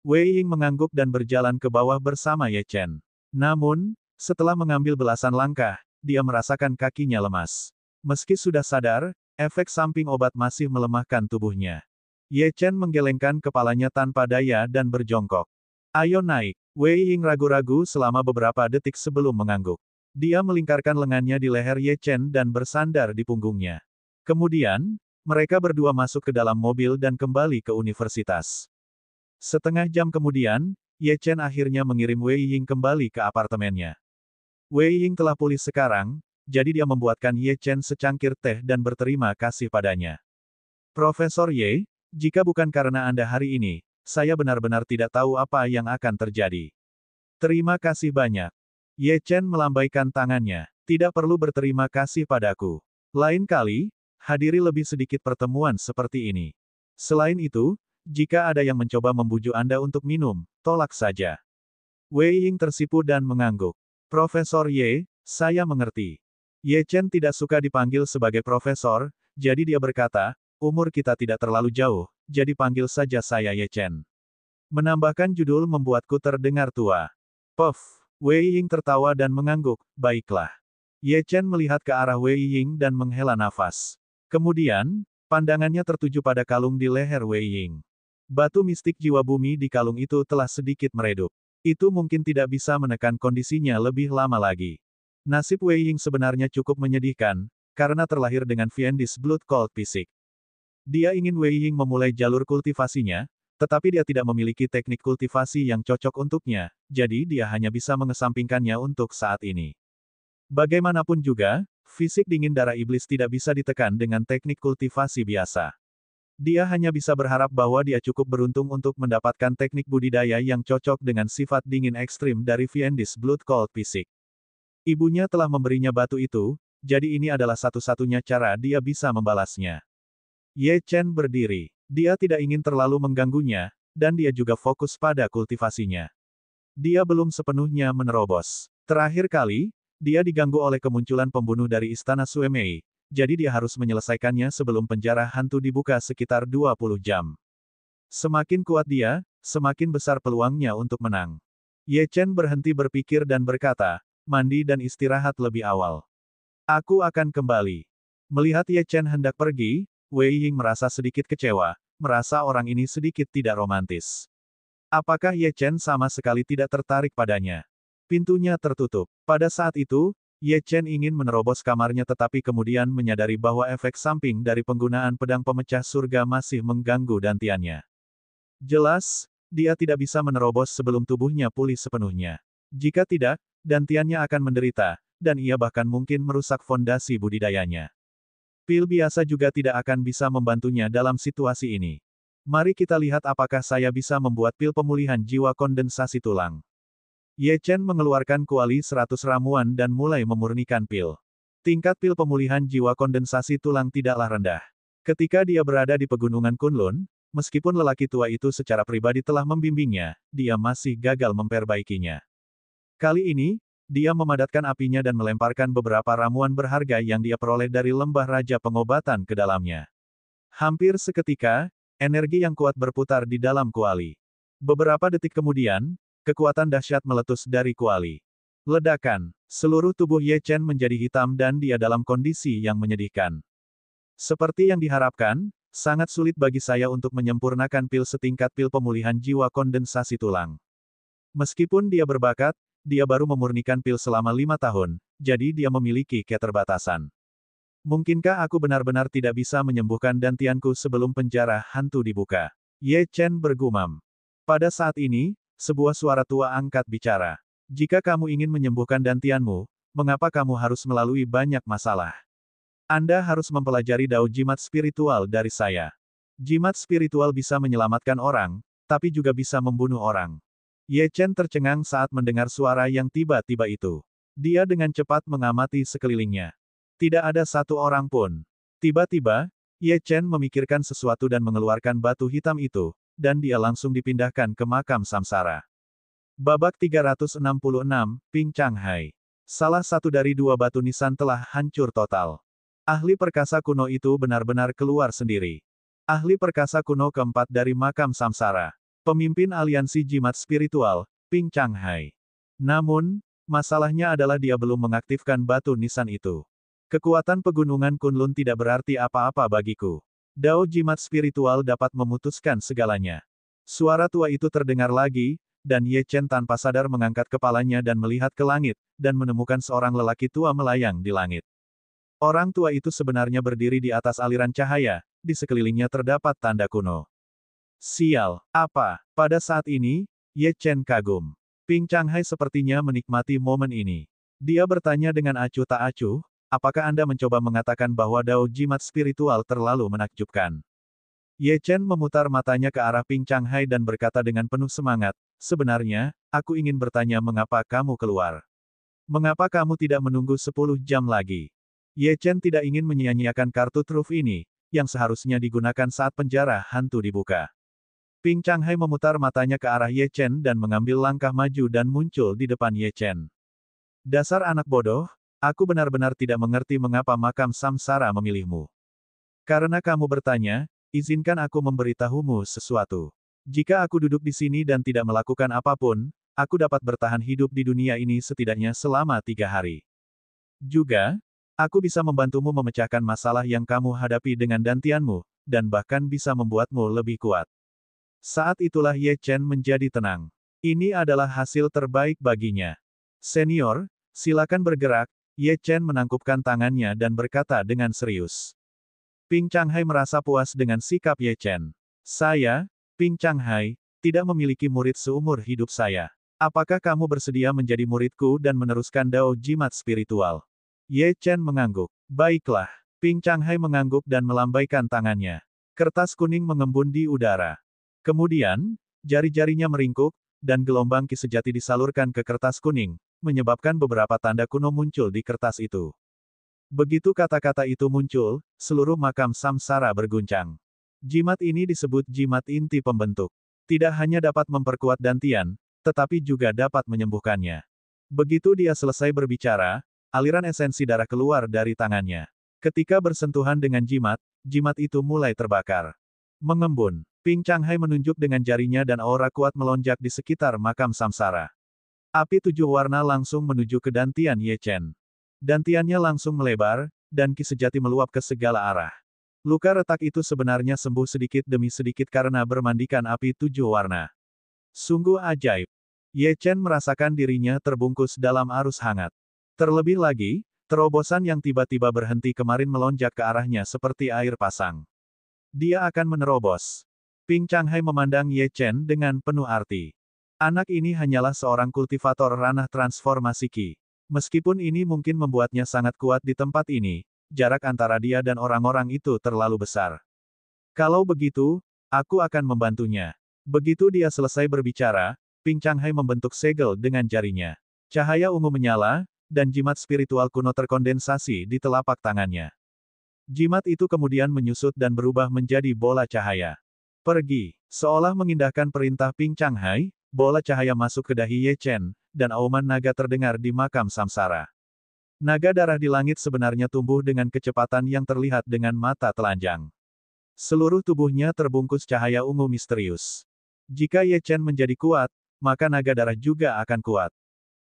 Wei Ying mengangguk dan berjalan ke bawah bersama Ye Chen. Namun, setelah mengambil belasan langkah, dia merasakan kakinya lemas. Meski sudah sadar, efek samping obat masih melemahkan tubuhnya. Ye Chen menggelengkan kepalanya tanpa daya dan berjongkok. Ayo naik. Wei Ying ragu-ragu selama beberapa detik sebelum mengangguk. Dia melingkarkan lengannya di leher Ye Chen dan bersandar di punggungnya. Kemudian, mereka berdua masuk ke dalam mobil dan kembali ke universitas. Setengah jam kemudian, Ye Chen akhirnya mengirim Wei Ying kembali ke apartemennya. Wei Ying telah pulih sekarang, jadi dia membuatkan Ye Chen secangkir teh dan berterima kasih padanya. Profesor Ye, jika bukan karena Anda hari ini, saya benar-benar tidak tahu apa yang akan terjadi. Terima kasih banyak. Ye Chen melambaikan tangannya. Tidak perlu berterima kasih padaku. Lain kali, hadiri lebih sedikit pertemuan seperti ini. Selain itu, jika ada yang mencoba membujuk Anda untuk minum, tolak saja. Wei Ying tersipu dan mengangguk. Profesor Ye, saya mengerti. Ye Chen tidak suka dipanggil sebagai profesor, jadi dia berkata, umur kita tidak terlalu jauh, jadi panggil saja saya Ye Chen. Menambahkan judul membuatku terdengar tua. Puff, Wei Ying tertawa dan mengangguk, baiklah. Ye Chen melihat ke arah Wei Ying dan menghela nafas. Kemudian, pandangannya tertuju pada kalung di leher Wei Ying. Batu mistik jiwa bumi di kalung itu telah sedikit meredup. Itu mungkin tidak bisa menekan kondisinya lebih lama lagi. Nasib Wei Ying sebenarnya cukup menyedihkan, karena terlahir dengan Fiendis Blood Cult fisik. Dia ingin Wei Ying memulai jalur kultivasinya, tetapi dia tidak memiliki teknik kultivasi yang cocok untuknya, jadi dia hanya bisa mengesampingkannya untuk saat ini. Bagaimanapun juga, fisik dingin darah iblis tidak bisa ditekan dengan teknik kultivasi biasa. Dia hanya bisa berharap bahwa dia cukup beruntung untuk mendapatkan teknik budidaya yang cocok dengan sifat dingin ekstrim dari Fiendis Blood Cult fisik. Ibunya telah memberinya batu itu, jadi ini adalah satu-satunya cara dia bisa membalasnya. Ye Chen berdiri. Dia tidak ingin terlalu mengganggunya, dan dia juga fokus pada kultivasinya. Dia belum sepenuhnya menerobos. Terakhir kali, dia diganggu oleh kemunculan pembunuh dari Istana Suemei, jadi dia harus menyelesaikannya sebelum penjara hantu dibuka sekitar 20 jam. Semakin kuat dia, semakin besar peluangnya untuk menang. Ye Chen berhenti berpikir dan berkata, mandi dan istirahat lebih awal. Aku akan kembali. Melihat Ye Chen hendak pergi, Wei Ying merasa sedikit kecewa, merasa orang ini sedikit tidak romantis. Apakah Ye Chen sama sekali tidak tertarik padanya? Pintunya tertutup. Pada saat itu, Ye Chen ingin menerobos kamarnya tetapi kemudian menyadari bahwa efek samping dari penggunaan pedang pemecah surga masih mengganggu dantiannya. Jelas, dia tidak bisa menerobos sebelum tubuhnya pulih sepenuhnya. Jika tidak, dantiannya akan menderita, dan ia bahkan mungkin merusak fondasi budidayanya. Pil biasa juga tidak akan bisa membantunya dalam situasi ini. Mari kita lihat apakah saya bisa membuat pil pemulihan jiwa kondensasi tulang. Ye Chen mengeluarkan kuali 100 ramuan dan mulai memurnikan pil. Tingkat pil pemulihan jiwa kondensasi tulang tidaklah rendah. Ketika dia berada di pegunungan Kunlun, meskipun lelaki tua itu secara pribadi telah membimbingnya, dia masih gagal memperbaikinya. Kali ini, dia memadatkan apinya dan melemparkan beberapa ramuan berharga yang dia peroleh dari lembah raja pengobatan ke dalamnya. Hampir seketika, energi yang kuat berputar di dalam kuali. Beberapa detik kemudian, kekuatan dahsyat meletus dari kuali. Ledakan. Seluruh tubuh Ye Chen menjadi hitam dan dia dalam kondisi yang menyedihkan. Seperti yang diharapkan, sangat sulit bagi saya untuk menyempurnakan pil setingkat pil pemulihan jiwa kondensasi tulang. Meskipun dia berbakat, dia baru memurnikan pil selama 5 tahun, jadi dia memiliki keterbatasan. Mungkinkah aku benar-benar tidak bisa menyembuhkan dantianku sebelum penjara hantu dibuka? Ye Chen bergumam. Pada saat ini, sebuah suara tua angkat bicara. Jika kamu ingin menyembuhkan dantianmu, mengapa kamu harus melalui banyak masalah? Anda harus mempelajari dao jimat spiritual dari saya. Jimat spiritual bisa menyelamatkan orang, tapi juga bisa membunuh orang. Ye Chen tercengang saat mendengar suara yang tiba-tiba itu. Dia dengan cepat mengamati sekelilingnya. Tidak ada satu orang pun. Tiba-tiba, Ye Chen memikirkan sesuatu dan mengeluarkan batu hitam itu, dan dia langsung dipindahkan ke makam samsara. Babak 366, Ping Changhai. Salah satu dari dua batu nisan telah hancur total. Ahli perkasa kuno itu benar-benar keluar sendiri. Ahli perkasa kuno keempat dari makam samsara. Pemimpin aliansi jimat spiritual, Ping Changhai. Namun, masalahnya adalah dia belum mengaktifkan batu nisan itu. Kekuatan pegunungan Kunlun tidak berarti apa-apa bagiku. Dao jimat spiritual dapat memutuskan segalanya. Suara tua itu terdengar lagi, dan Ye Chen tanpa sadar mengangkat kepalanya dan melihat ke langit, dan menemukan seorang lelaki tua melayang di langit. Orang tua itu sebenarnya berdiri di atas aliran cahaya, di sekelilingnya terdapat tanda kuno. Sial, apa? Pada saat ini, Ye Chen kagum. Ping Changhai sepertinya menikmati momen ini. Dia bertanya dengan acuh tak acuh, apakah Anda mencoba mengatakan bahwa dao jimat spiritual terlalu menakjubkan? Ye Chen memutar matanya ke arah Ping Changhai dan berkata dengan penuh semangat, sebenarnya, aku ingin bertanya mengapa kamu keluar. Mengapa kamu tidak menunggu 10 jam lagi? Ye Chen tidak ingin menyia-nyiakan kartu truf ini, yang seharusnya digunakan saat penjara hantu dibuka. Ping Changhai memutar matanya ke arah Ye Chen dan mengambil langkah maju dan muncul di depan Ye Chen. Dasar anak bodoh, aku benar-benar tidak mengerti mengapa makam samsara memilihmu. Karena kamu bertanya, izinkan aku memberitahumu sesuatu. Jika aku duduk di sini dan tidak melakukan apapun, aku dapat bertahan hidup di dunia ini setidaknya selama 3 hari. Juga, aku bisa membantumu memecahkan masalah yang kamu hadapi dengan dantianmu, dan bahkan bisa membuatmu lebih kuat. Saat itulah Ye Chen menjadi tenang. Ini adalah hasil terbaik baginya. Senior, silakan bergerak. Ye Chen menangkupkan tangannya dan berkata dengan serius. Ping Changhai merasa puas dengan sikap Ye Chen. Saya, Ping Changhai, tidak memiliki murid seumur hidup saya. Apakah kamu bersedia menjadi muridku dan meneruskan dao jimat spiritual? Ye Chen mengangguk. Baiklah. Ping Changhai mengangguk dan melambaikan tangannya. Kertas kuning mengembun di udara. Kemudian, jari-jarinya meringkuk, dan gelombang ki sejati disalurkan ke kertas kuning, menyebabkan beberapa tanda kuno muncul di kertas itu. Begitu kata-kata itu muncul, seluruh makam samsara berguncang. Jimat ini disebut jimat inti pembentuk. Tidak hanya dapat memperkuat dantian, tetapi juga dapat menyembuhkannya. Begitu dia selesai berbicara, aliran esensi darah keluar dari tangannya. Ketika bersentuhan dengan jimat, jimat itu mulai terbakar. Mengembun. Ping Changhai menunjuk dengan jarinya dan aura kuat melonjak di sekitar makam samsara. Api 7 warna langsung menuju ke dantian Ye Chen. Dantiannya langsung melebar, dan ki sejati meluap ke segala arah. Luka retak itu sebenarnya sembuh sedikit demi sedikit karena bermandikan api 7 warna. Sungguh ajaib. Ye Chen merasakan dirinya terbungkus dalam arus hangat. Terlebih lagi, terobosan yang tiba-tiba berhenti kemarin melonjak ke arahnya seperti air pasang. Dia akan menerobos. Ping Changhai memandang Ye Chen dengan penuh arti. Anak ini hanyalah seorang kultivator ranah transformasi Qi. Meskipun ini mungkin membuatnya sangat kuat di tempat ini, jarak antara dia dan orang-orang itu terlalu besar. Kalau begitu, aku akan membantunya. Begitu dia selesai berbicara, Ping Changhai membentuk segel dengan jarinya. Cahaya ungu menyala, dan jimat spiritual kuno terkondensasi di telapak tangannya. Jimat itu kemudian menyusut dan berubah menjadi bola cahaya. Pergi, seolah mengindahkan perintah Ping Changhai, bola cahaya masuk ke dahi Ye Chen, dan auman naga terdengar di makam samsara. Naga darah di langit sebenarnya tumbuh dengan kecepatan yang terlihat dengan mata telanjang. Seluruh tubuhnya terbungkus cahaya ungu misterius. Jika Ye Chen menjadi kuat, maka naga darah juga akan kuat.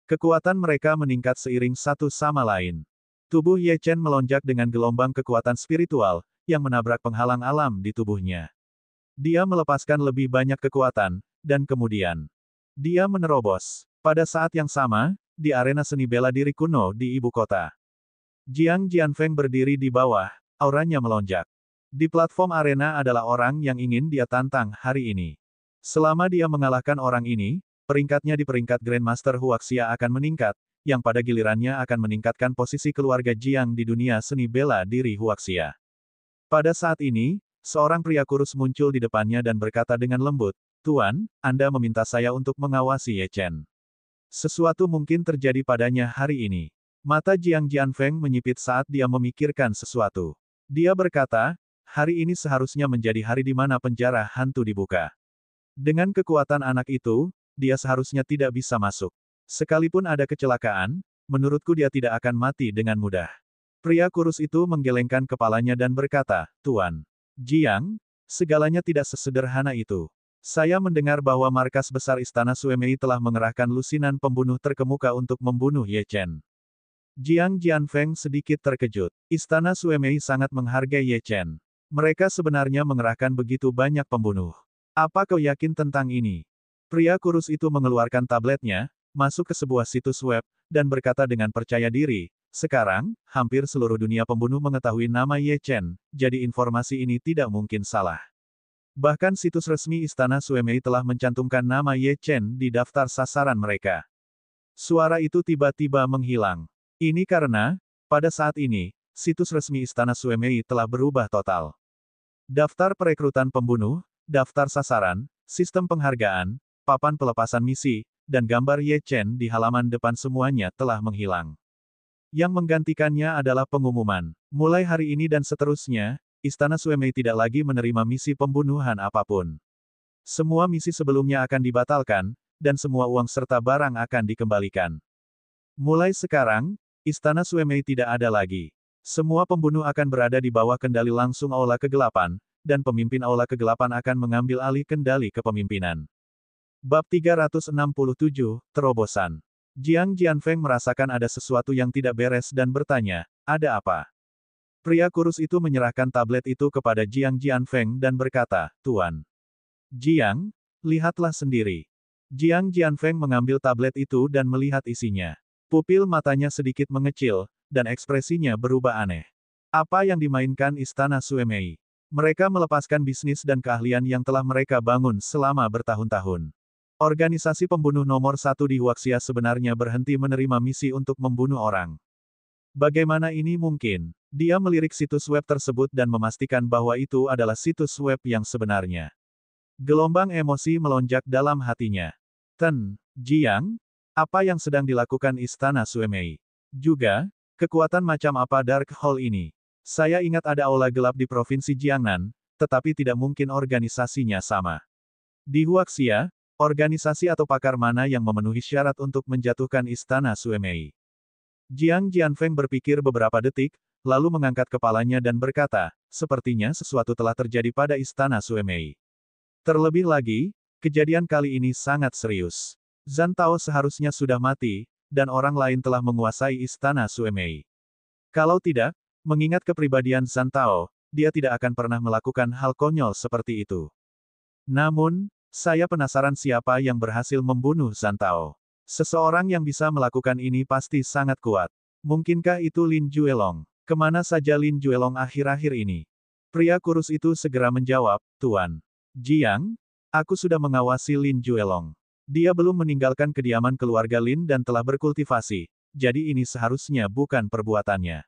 Kekuatan mereka meningkat seiring satu sama lain. Tubuh Ye Chen melonjak dengan gelombang kekuatan spiritual, yang menabrak penghalang alam di tubuhnya. Dia melepaskan lebih banyak kekuatan, dan kemudian dia menerobos. Pada saat yang sama, di arena seni bela diri kuno di ibu kota. Jiang Jianfeng berdiri di bawah, auranya melonjak. Di platform arena adalah orang yang ingin dia tantang hari ini. Selama dia mengalahkan orang ini, peringkatnya di peringkat Grandmaster Huaxia akan meningkat, yang pada gilirannya akan meningkatkan posisi keluarga Jiang di dunia seni bela diri Huaxia. Pada saat ini, seorang pria kurus muncul di depannya dan berkata dengan lembut, "Tuan, Anda meminta saya untuk mengawasi Ye Chen. Sesuatu mungkin terjadi padanya hari ini." Mata Jiang Jianfeng menyipit saat dia memikirkan sesuatu. Dia berkata, hari ini seharusnya menjadi hari di mana penjara hantu dibuka. Dengan kekuatan anak itu, dia seharusnya tidak bisa masuk. Sekalipun ada kecelakaan, menurutku dia tidak akan mati dengan mudah. Pria kurus itu menggelengkan kepalanya dan berkata, "Tuan Jiang, segalanya tidak sesederhana itu. Saya mendengar bahwa markas besar Istana Suemei telah mengerahkan lusinan pembunuh terkemuka untuk membunuh Ye Chen." Jiang Jianfeng sedikit terkejut. Istana Suemei sangat menghargai Ye Chen. Mereka sebenarnya mengerahkan begitu banyak pembunuh. Apa kau yakin tentang ini? Pria kurus itu mengeluarkan tabletnya, masuk ke sebuah situs web, dan berkata dengan percaya diri, "Sekarang, hampir seluruh dunia pembunuh mengetahui nama Ye Chen, jadi informasi ini tidak mungkin salah." Bahkan situs resmi Istana Suemei telah mencantumkan nama Ye Chen di daftar sasaran mereka. Suara itu tiba-tiba menghilang. Ini karena, pada saat ini, situs resmi Istana Suemei telah berubah total. Daftar perekrutan pembunuh, daftar sasaran, sistem penghargaan, papan pelepasan misi, dan gambar Ye Chen di halaman depan semuanya telah menghilang. Yang menggantikannya adalah pengumuman. Mulai hari ini dan seterusnya, Istana Suemei tidak lagi menerima misi pembunuhan apapun. Semua misi sebelumnya akan dibatalkan, dan semua uang serta barang akan dikembalikan. Mulai sekarang, Istana Suemei tidak ada lagi. Semua pembunuh akan berada di bawah kendali langsung Aula Kegelapan, dan pemimpin Aula Kegelapan akan mengambil alih kendali kepemimpinan. Bab 367, Terobosan. Jiang Jianfeng merasakan ada sesuatu yang tidak beres dan bertanya, "Ada apa?" Pria kurus itu menyerahkan tablet itu kepada Jiang Jianfeng dan berkata, "Tuan Jiang, lihatlah sendiri." Jiang Jianfeng mengambil tablet itu dan melihat isinya. Pupil matanya sedikit mengecil, dan ekspresinya berubah aneh. Apa yang dimainkan Istana Suemei? Mereka melepaskan bisnis dan keahlian yang telah mereka bangun selama bertahun-tahun. Organisasi pembunuh nomor 1 di Huaxia sebenarnya berhenti menerima misi untuk membunuh orang. Bagaimana ini mungkin? Dia melirik situs web tersebut dan memastikan bahwa itu adalah situs web yang sebenarnya. Gelombang emosi melonjak dalam hatinya. Jiang, apa yang sedang dilakukan Istana Suemei? Juga, kekuatan macam apa Dark Hall ini? Saya ingat ada aula gelap di Provinsi Jiangnan, tetapi tidak mungkin organisasinya sama. Di Huaxia, organisasi atau pakar mana yang memenuhi syarat untuk menjatuhkan Istana Suemei? Jiang Jianfeng berpikir beberapa detik, lalu mengangkat kepalanya dan berkata, "Sepertinya sesuatu telah terjadi pada Istana Suemei. Terlebih lagi, kejadian kali ini sangat serius. Zhan Tao seharusnya sudah mati, dan orang lain telah menguasai istana Suemei. Kalau tidak, mengingat kepribadian Zhang Tao, dia tidak akan pernah melakukan hal konyol seperti itu. Namun, saya penasaran siapa yang berhasil membunuh Zhang Tao. Seseorang yang bisa melakukan ini pasti sangat kuat. Mungkinkah itu Lin Juelong? Kemana saja Lin Juelong akhir-akhir ini? Pria kurus itu segera menjawab, Tuan Jiang, aku sudah mengawasi Lin Juelong. Dia belum meninggalkan kediaman keluarga Lin dan telah berkultivasi, jadi ini seharusnya bukan perbuatannya.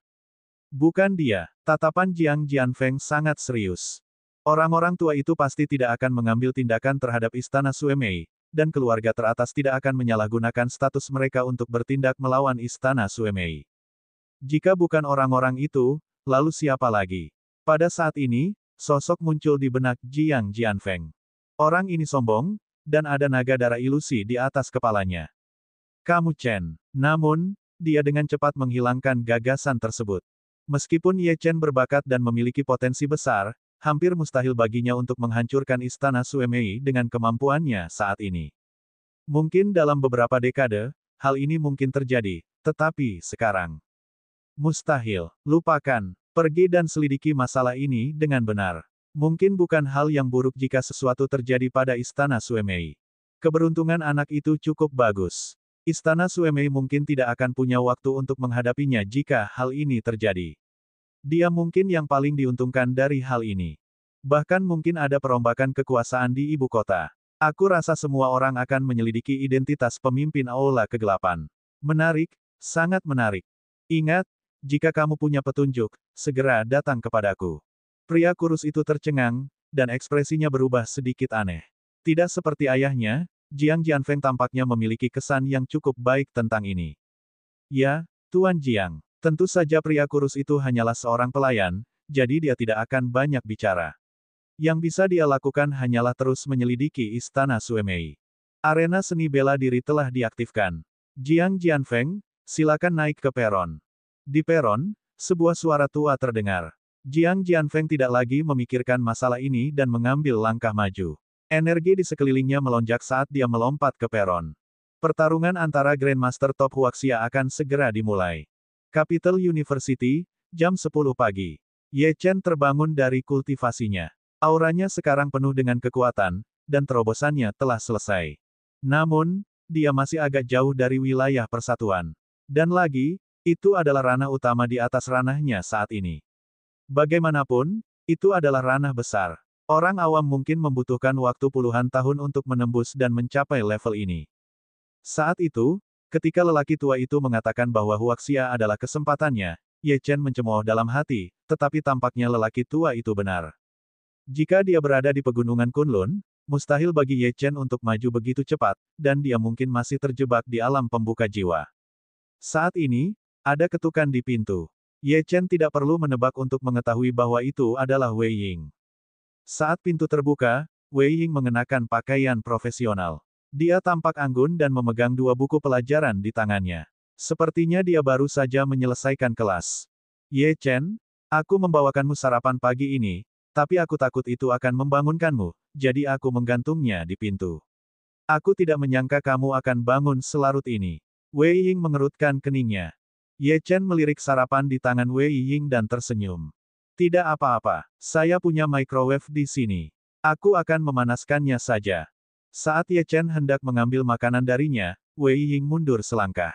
Bukan dia. Tatapan Jiang Jianfeng sangat serius. Orang-orang tua itu pasti tidak akan mengambil tindakan terhadap istana Suemei, dan keluarga teratas tidak akan menyalahgunakan status mereka untuk bertindak melawan istana Suemei. Jika bukan orang-orang itu, lalu siapa lagi? Pada saat ini, sosok muncul di benak Jiang Jianfeng. Orang ini sombong, dan ada naga darah ilusi di atas kepalanya. Kamu Chen. Namun, dia dengan cepat menghilangkan gagasan tersebut. Meskipun Ye Chen berbakat dan memiliki potensi besar, hampir mustahil baginya untuk menghancurkan istana Suemei dengan kemampuannya saat ini. Mungkin dalam beberapa dekade, hal ini mungkin terjadi, tetapi sekarang mustahil. Lupakan. Pergi dan selidiki masalah ini dengan benar. Mungkin bukan hal yang buruk jika sesuatu terjadi pada istana Suemei. Keberuntungan anak itu cukup bagus. Istana Suemei mungkin tidak akan punya waktu untuk menghadapinya jika hal ini terjadi. Dia mungkin yang paling diuntungkan dari hal ini. Bahkan mungkin ada perombakan kekuasaan di ibu kota. Aku rasa semua orang akan menyelidiki identitas pemimpin Aula Kegelapan. Menarik, sangat menarik. Ingat, jika kamu punya petunjuk, segera datang kepadaku. Pria kurus itu tercengang, dan ekspresinya berubah sedikit aneh. Tidak seperti ayahnya, Jiang Jianfeng tampaknya memiliki kesan yang cukup baik tentang ini. Ya, Tuan Jiang. Tentu saja pria kurus itu hanyalah seorang pelayan, jadi dia tidak akan banyak bicara. Yang bisa dia lakukan hanyalah terus menyelidiki istana Suemei. Arena seni bela diri telah diaktifkan. Jiang Jianfeng, silakan naik ke peron. Di peron, sebuah suara tua terdengar. Jiang Jianfeng tidak lagi memikirkan masalah ini dan mengambil langkah maju. Energi di sekelilingnya melonjak saat dia melompat ke peron. Pertarungan antara Grandmaster Top Huaxia akan segera dimulai. Capital University, jam 10 pagi. Ye Chen terbangun dari kultivasinya. Auranya sekarang penuh dengan kekuatan, dan terobosannya telah selesai. Namun, dia masih agak jauh dari wilayah persatuan. Dan lagi, itu adalah ranah utama di atas ranahnya saat ini. Bagaimanapun, itu adalah ranah besar. Orang awam mungkin membutuhkan waktu puluhan tahun untuk menembus dan mencapai level ini. Saat itu, ketika lelaki tua itu mengatakan bahwa Huaxia adalah kesempatannya, Ye Chen mencemooh dalam hati, tetapi tampaknya lelaki tua itu benar. Jika dia berada di pegunungan Kunlun, mustahil bagi Ye Chen untuk maju begitu cepat, dan dia mungkin masih terjebak di alam pembuka jiwa. Saat ini, ada ketukan di pintu. Ye Chen tidak perlu menebak untuk mengetahui bahwa itu adalah Wei Ying. Saat pintu terbuka, Wei Ying mengenakan pakaian profesional. Dia tampak anggun dan memegang dua buku pelajaran di tangannya. Sepertinya dia baru saja menyelesaikan kelas. Ye Chen, aku membawakanmu sarapan pagi ini, tapi aku takut itu akan membangunkanmu, jadi aku menggantungnya di pintu. Aku tidak menyangka kamu akan bangun selarut ini. Wei Ying mengerutkan keningnya. Ye Chen melirik sarapan di tangan Wei Ying dan tersenyum. Tidak apa-apa, saya punya microwave di sini. Aku akan memanaskannya saja. Saat Ye Chen hendak mengambil makanan darinya, Wei Ying mundur selangkah.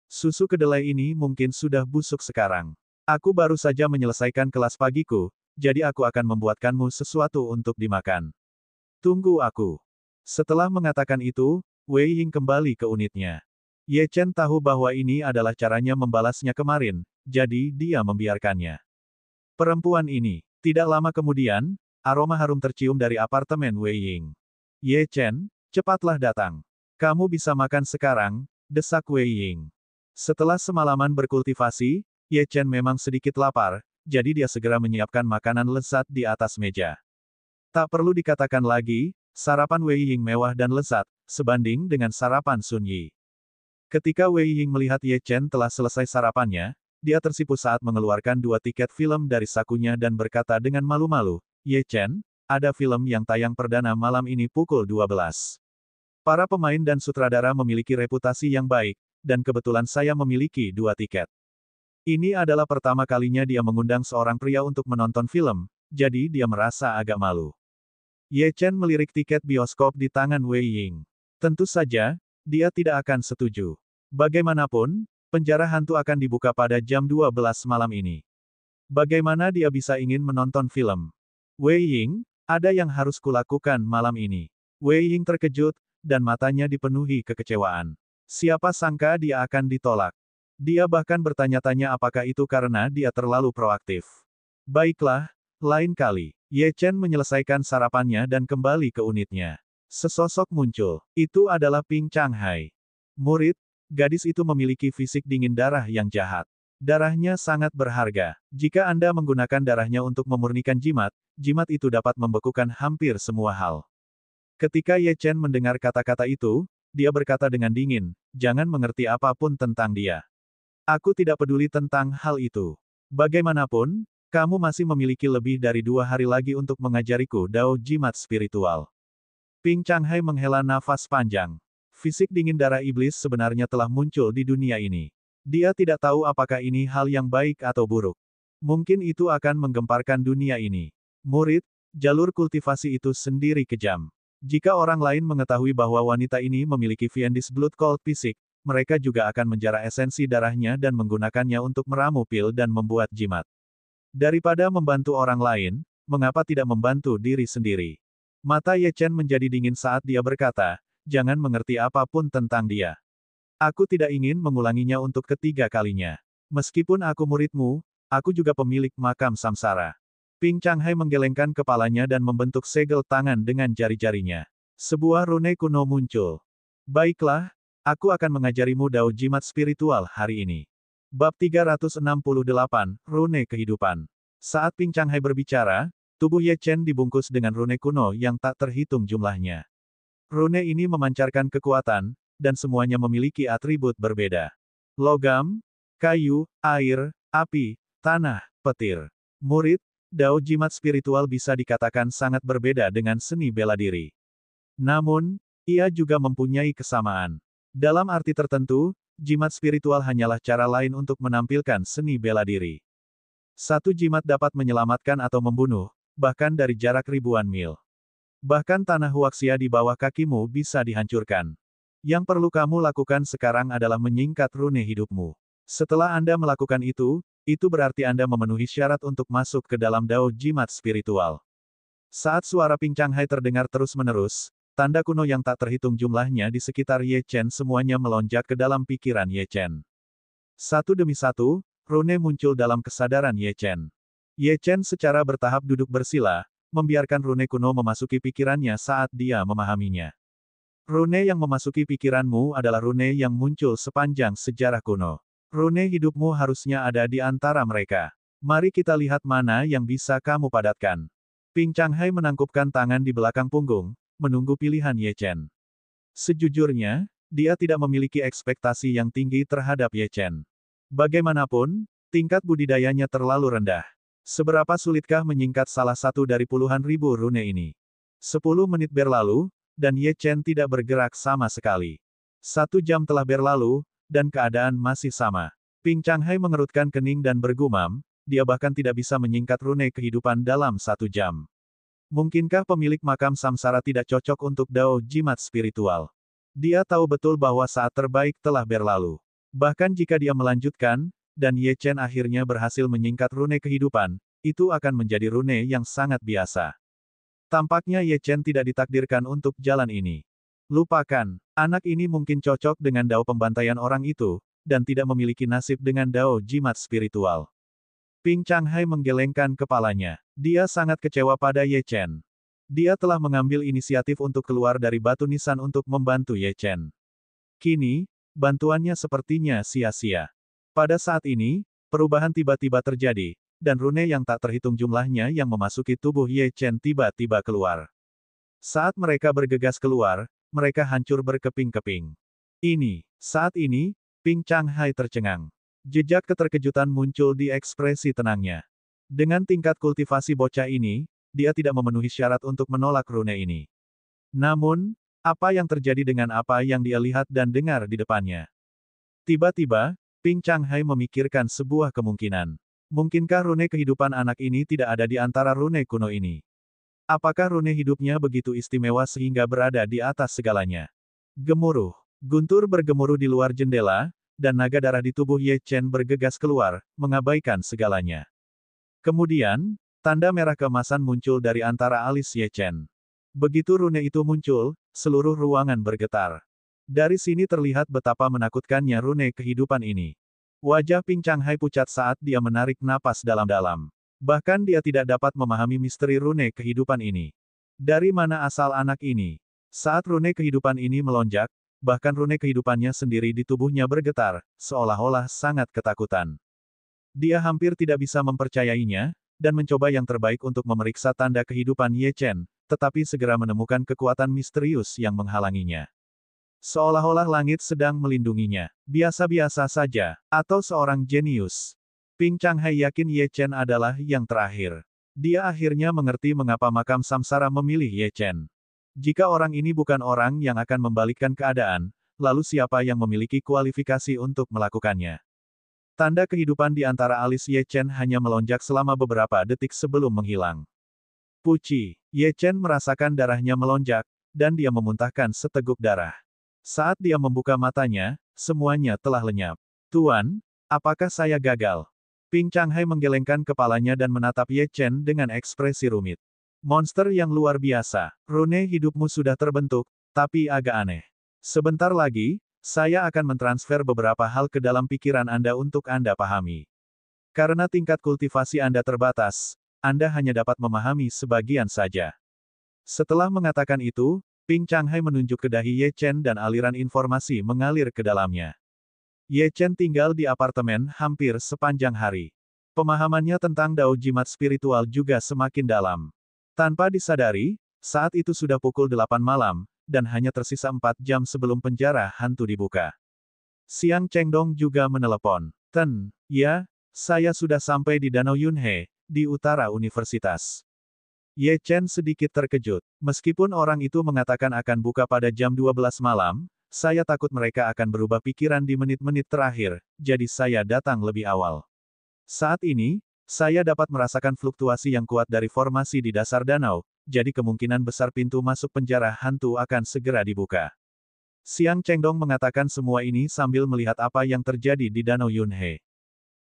Susu kedelai ini mungkin sudah busuk sekarang. Aku baru saja menyelesaikan kelas pagiku, jadi aku akan membuatkanmu sesuatu untuk dimakan. Tunggu aku. Setelah mengatakan itu, Wei Ying kembali ke unitnya. Ye Chen tahu bahwa ini adalah caranya membalasnya kemarin, jadi dia membiarkannya. Perempuan ini. Tidak lama kemudian, aroma harum tercium dari apartemen Wei Ying. Ye Chen, cepatlah datang. Kamu bisa makan sekarang, desak Wei Ying. Setelah semalaman berkultivasi, Ye Chen memang sedikit lapar, jadi dia segera menyiapkan makanan lezat di atas meja. Tak perlu dikatakan lagi, sarapan Wei Ying mewah dan lezat, sebanding dengan sarapan Sun Yi. Ketika Wei Ying melihat Ye Chen telah selesai sarapannya, dia tersipu saat mengeluarkan 2 tiket film dari sakunya dan berkata dengan malu-malu, Ye Chen, ada film yang tayang perdana malam ini pukul 12. Para pemain dan sutradara memiliki reputasi yang baik, dan kebetulan saya memiliki 2 tiket. Ini adalah pertama kalinya dia mengundang seorang pria untuk menonton film, jadi dia merasa agak malu. Ye Chen melirik tiket bioskop di tangan Wei Ying. Tentu saja, dia tidak akan setuju. Bagaimanapun, penjara hantu akan dibuka pada jam 12 malam ini. Bagaimana dia bisa ingin menonton film? Wei Ying, ada yang harus kulakukan malam ini. Wei Ying terkejut, dan matanya dipenuhi kekecewaan. Siapa sangka dia akan ditolak. Dia bahkan bertanya-tanya apakah itu karena dia terlalu proaktif. Baiklah, lain kali. Ye Chen menyelesaikan sarapannya dan kembali ke unitnya. Sesosok muncul. Itu adalah Ping Changhai. Murid, gadis itu memiliki fisik dingin darah yang jahat. Darahnya sangat berharga. Jika Anda menggunakan darahnya untuk memurnikan jimat, jimat itu dapat membekukan hampir semua hal. Ketika Ye Chen mendengar kata-kata itu, dia berkata dengan dingin, jangan mengerti apapun tentang dia. Aku tidak peduli tentang hal itu. Bagaimanapun, kamu masih memiliki lebih dari 2 hari lagi untuk mengajariku Dao Jimat Spiritual. Ping Changhai menghela nafas panjang. Fisik dingin darah iblis sebenarnya telah muncul di dunia ini. Dia tidak tahu apakah ini hal yang baik atau buruk. Mungkin itu akan menggemparkan dunia ini. Murid, jalur kultivasi itu sendiri kejam. Jika orang lain mengetahui bahwa wanita ini memiliki Fiendis Blood Cult fisik, mereka juga akan menjara esensi darahnya dan menggunakannya untuk meramu pil dan membuat jimat. Daripada membantu orang lain, mengapa tidak membantu diri sendiri? Mata Ye Chen menjadi dingin saat dia berkata, jangan mengerti apapun tentang dia. Aku tidak ingin mengulanginya untuk ketiga kalinya. Meskipun aku muridmu, aku juga pemilik makam samsara. Ping Changhai menggelengkan kepalanya dan membentuk segel tangan dengan jari-jarinya. Sebuah rune kuno muncul. Baiklah, aku akan mengajarimu Dao Jimat Spiritual hari ini. Bab 368, Rune Kehidupan. Saat Ping Changhai berbicara, tubuh Ye Chen dibungkus dengan rune kuno yang tak terhitung jumlahnya. Rune ini memancarkan kekuatan, dan semuanya memiliki atribut berbeda. Logam, kayu, air, api, tanah, petir. Murid, Dao Jimat Spiritual bisa dikatakan sangat berbeda dengan seni bela diri. Namun, ia juga mempunyai kesamaan. Dalam arti tertentu, jimat spiritual hanyalah cara lain untuk menampilkan seni bela diri. Satu jimat dapat menyelamatkan atau membunuh, bahkan dari jarak ribuan mil. Bahkan tanah Huaxia di bawah kakimu bisa dihancurkan. Yang perlu kamu lakukan sekarang adalah menyingkat rune hidupmu. Setelah Anda melakukan itu berarti Anda memenuhi syarat untuk masuk ke dalam Dao Jimat Spiritual. Saat suara Ping Changhai terdengar terus-menerus, tanda kuno yang tak terhitung jumlahnya di sekitar Ye Chen semuanya melonjak ke dalam pikiran Ye Chen. Satu demi satu, rune muncul dalam kesadaran Ye Chen. Ye Chen secara bertahap duduk bersila, membiarkan rune kuno memasuki pikirannya saat dia memahaminya. Rune yang memasuki pikiranmu adalah rune yang muncul sepanjang sejarah kuno. Rune hidupmu harusnya ada di antara mereka. Mari kita lihat mana yang bisa kamu padatkan. Ping Changhai menangkupkan tangan di belakang punggung, menunggu pilihan Ye Chen. Sejujurnya, dia tidak memiliki ekspektasi yang tinggi terhadap Ye Chen. Bagaimanapun, tingkat budidayanya terlalu rendah. Seberapa sulitkah menyingkat salah satu dari puluhan ribu rune ini? 10 menit berlalu, dan Ye Chen tidak bergerak sama sekali. 1 jam telah berlalu, dan keadaan masih sama. Ping Changhai mengerutkan kening dan bergumam, dia bahkan tidak bisa menyingkat rune kehidupan dalam 1 jam. Mungkinkah pemilik makam samsara tidak cocok untuk Dao Jimat Spiritual? Dia tahu betul bahwa saat terbaik telah berlalu. Bahkan jika dia melanjutkan, dan Ye Chen akhirnya berhasil menyingkat rune kehidupan, itu akan menjadi rune yang sangat biasa. Tampaknya Ye Chen tidak ditakdirkan untuk jalan ini. Lupakan, anak ini mungkin cocok dengan Dao pembantaian orang itu, dan tidak memiliki nasib dengan Dao Jimat Spiritual. Ping Changhai menggelengkan kepalanya. Dia sangat kecewa pada Ye Chen. Dia telah mengambil inisiatif untuk keluar dari batu nisan untuk membantu Ye Chen. Kini, bantuannya sepertinya sia-sia. Pada saat ini, perubahan tiba-tiba terjadi, dan rune yang tak terhitung jumlahnya yang memasuki tubuh Ye Chen tiba-tiba keluar. Saat mereka bergegas keluar, mereka hancur berkeping-keping. Saat ini, Ping Changhai tercengang. Jejak keterkejutan muncul di ekspresi tenangnya. Dengan tingkat kultivasi bocah ini, dia tidak memenuhi syarat untuk menolak rune ini. Namun, apa yang terjadi dengan apa yang dia lihat dan dengar di depannya? Tiba-tiba, Ping Changhai memikirkan sebuah kemungkinan. Mungkinkah rune kehidupan anak ini tidak ada di antara rune kuno ini? Apakah rune hidupnya begitu istimewa sehingga berada di atas segalanya? Gemuruh. Guntur bergemuruh di luar jendela, dan naga darah di tubuh Ye Chen bergegas keluar, mengabaikan segalanya. Kemudian, tanda merah keemasan muncul dari antara alis Ye Chen. Begitu rune itu muncul, seluruh ruangan bergetar. Dari sini terlihat betapa menakutkannya rune kehidupan ini. Wajah Ping Changhai pucat saat dia menarik napas dalam-dalam. Bahkan dia tidak dapat memahami misteri rune kehidupan ini. Dari mana asal anak ini? Saat rune kehidupan ini melonjak, bahkan rune kehidupannya sendiri di tubuhnya bergetar, seolah-olah sangat ketakutan. Dia hampir tidak bisa mempercayainya, dan mencoba yang terbaik untuk memeriksa tanda kehidupan Ye Chen, tetapi segera menemukan kekuatan misterius yang menghalanginya. Seolah-olah langit sedang melindunginya. Biasa-biasa saja, atau seorang jenius. Ping Changhai yakin Ye Chen adalah yang terakhir. Dia akhirnya mengerti mengapa makam samsara memilih Ye Chen. Jika orang ini bukan orang yang akan membalikkan keadaan, lalu siapa yang memiliki kualifikasi untuk melakukannya? Tanda kehidupan di antara alis Ye Chen hanya melonjak selama beberapa detik sebelum menghilang. Puci, Ye Chen merasakan darahnya melonjak, dan dia memuntahkan seteguk darah. Saat dia membuka matanya, semuanya telah lenyap. Tuan, apakah saya gagal? Ping Changhai menggelengkan kepalanya dan menatap Ye Chen dengan ekspresi rumit. Monster yang luar biasa, rune hidupmu sudah terbentuk, tapi agak aneh. Sebentar lagi, saya akan mentransfer beberapa hal ke dalam pikiran Anda untuk Anda pahami. Karena tingkat kultivasi Anda terbatas, Anda hanya dapat memahami sebagian saja. Setelah mengatakan itu, Ping Changhai menunjuk ke dahi Ye Chen dan aliran informasi mengalir ke dalamnya. Ye Chen tinggal di apartemen hampir sepanjang hari. Pemahamannya tentang Dao Jimat spiritual juga semakin dalam. Tanpa disadari, saat itu sudah pukul 8 malam, dan hanya tersisa 4 jam sebelum penjara hantu dibuka. Xiang Chengdong juga menelepon. Ya, saya sudah sampai di Danau Yunhe, di utara universitas. Ye Chen sedikit terkejut. Meskipun orang itu mengatakan akan buka pada jam 12 malam, saya takut mereka akan berubah pikiran di menit-menit terakhir, jadi saya datang lebih awal. Saat ini, saya dapat merasakan fluktuasi yang kuat dari formasi di dasar danau, jadi kemungkinan besar pintu masuk penjara hantu akan segera dibuka. Xiang Chengdong mengatakan semua ini sambil melihat apa yang terjadi di Danau Yunhe.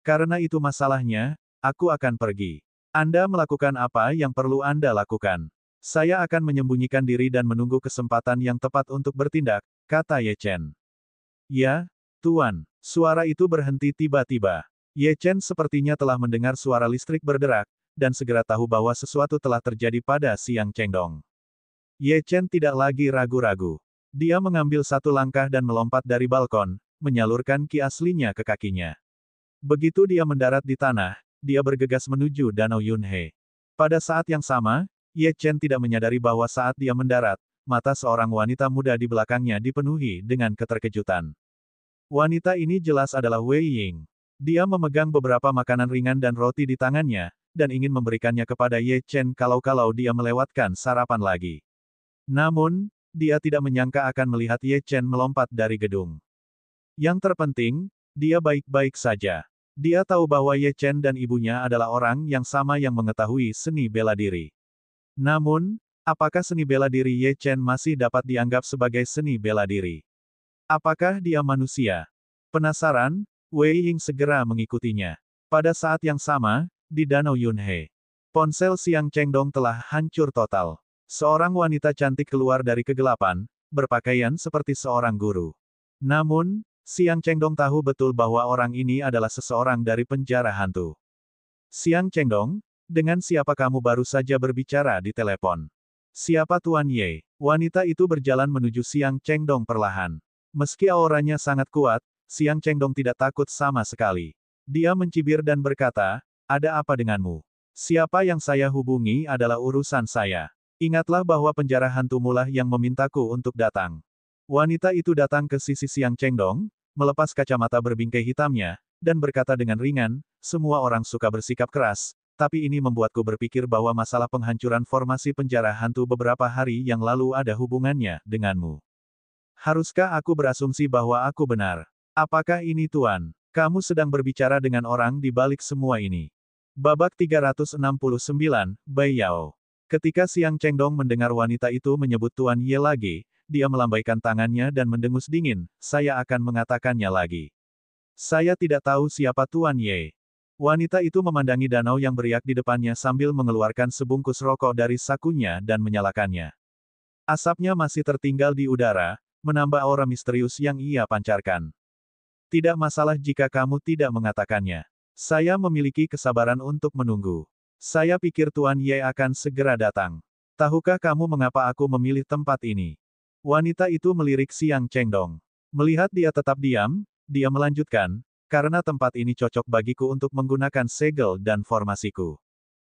Karena itu masalahnya, aku akan pergi. Anda melakukan apa yang perlu Anda lakukan. Saya akan menyembunyikan diri dan menunggu kesempatan yang tepat untuk bertindak, kata Ye Chen. Ya, Tuan. Suara itu berhenti tiba-tiba. Ye Chen sepertinya telah mendengar suara listrik berderak, dan segera tahu bahwa sesuatu telah terjadi pada Xiang Chengdong. Ye Chen tidak lagi ragu-ragu. Dia mengambil satu langkah dan melompat dari balkon, menyalurkan ki aslinya ke kakinya. Begitu dia mendarat di tanah, dia bergegas menuju Danau Yunhe. Pada saat yang sama, Ye Chen tidak menyadari bahwa saat dia mendarat, mata seorang wanita muda di belakangnya dipenuhi dengan keterkejutan. Wanita ini jelas adalah Wei Ying. Dia memegang beberapa makanan ringan dan roti di tangannya, dan ingin memberikannya kepada Ye Chen kalau-kalau dia melewatkan sarapan lagi. Namun, dia tidak menyangka akan melihat Ye Chen melompat dari gedung. Yang terpenting, dia baik-baik saja. Dia tahu bahwa Ye Chen dan ibunya adalah orang yang sama yang mengetahui seni bela diri. Namun, apakah seni bela diri Ye Chen masih dapat dianggap sebagai seni bela diri? Apakah dia manusia? Penasaran, Wei Ying segera mengikutinya. Pada saat yang sama, di Danau Yunhe, ponsel Xiang Chengdong telah hancur total. Seorang wanita cantik keluar dari kegelapan, berpakaian seperti seorang guru. Namun, Xiang Chengdong tahu betul bahwa orang ini adalah seseorang dari penjara hantu. Xiang Chengdong, dengan siapa kamu baru saja berbicara di telepon? Siapa Tuan Ye? Wanita itu berjalan menuju Xiang Chengdong perlahan. Meski auranya sangat kuat, Xiang Chengdong tidak takut sama sekali. Dia mencibir dan berkata, ada apa denganmu? Siapa yang saya hubungi adalah urusan saya. Ingatlah bahwa penjara hantumu lah yang memintaku untuk datang. Wanita itu datang ke sisi Xiang Chengdong, melepas kacamata berbingkai hitamnya, dan berkata dengan ringan, semua orang suka bersikap keras, tapi ini membuatku berpikir bahwa masalah penghancuran formasi penjara hantu beberapa hari yang lalu ada hubungannya denganmu. Haruskah aku berasumsi bahwa aku benar? Apakah ini Tuan? Kamu sedang berbicara dengan orang di balik semua ini. Babak 369, Bai Yao. Ketika Xiang Chengdong mendengar wanita itu menyebut Tuan Ye lagi, dia melambaikan tangannya dan mendengus dingin, saya akan mengatakannya lagi. Saya tidak tahu siapa Tuan Ye. Wanita itu memandangi danau yang beriak di depannya sambil mengeluarkan sebungkus rokok dari sakunya dan menyalakannya. Asapnya masih tertinggal di udara, menambah aura misterius yang ia pancarkan. Tidak masalah jika kamu tidak mengatakannya. Saya memiliki kesabaran untuk menunggu. Saya pikir Tuan Ye akan segera datang. Tahukah kamu mengapa aku memilih tempat ini? Wanita itu melirik Xiang Chengdong. Melihat dia tetap diam, dia melanjutkan, karena tempat ini cocok bagiku untuk menggunakan segel dan formasiku.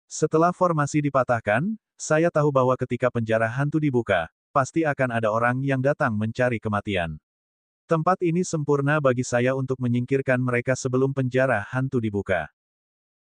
Setelah formasi dipatahkan, saya tahu bahwa ketika penjara hantu dibuka, pasti akan ada orang yang datang mencari kematian. Tempat ini sempurna bagi saya untuk menyingkirkan mereka sebelum penjara hantu dibuka.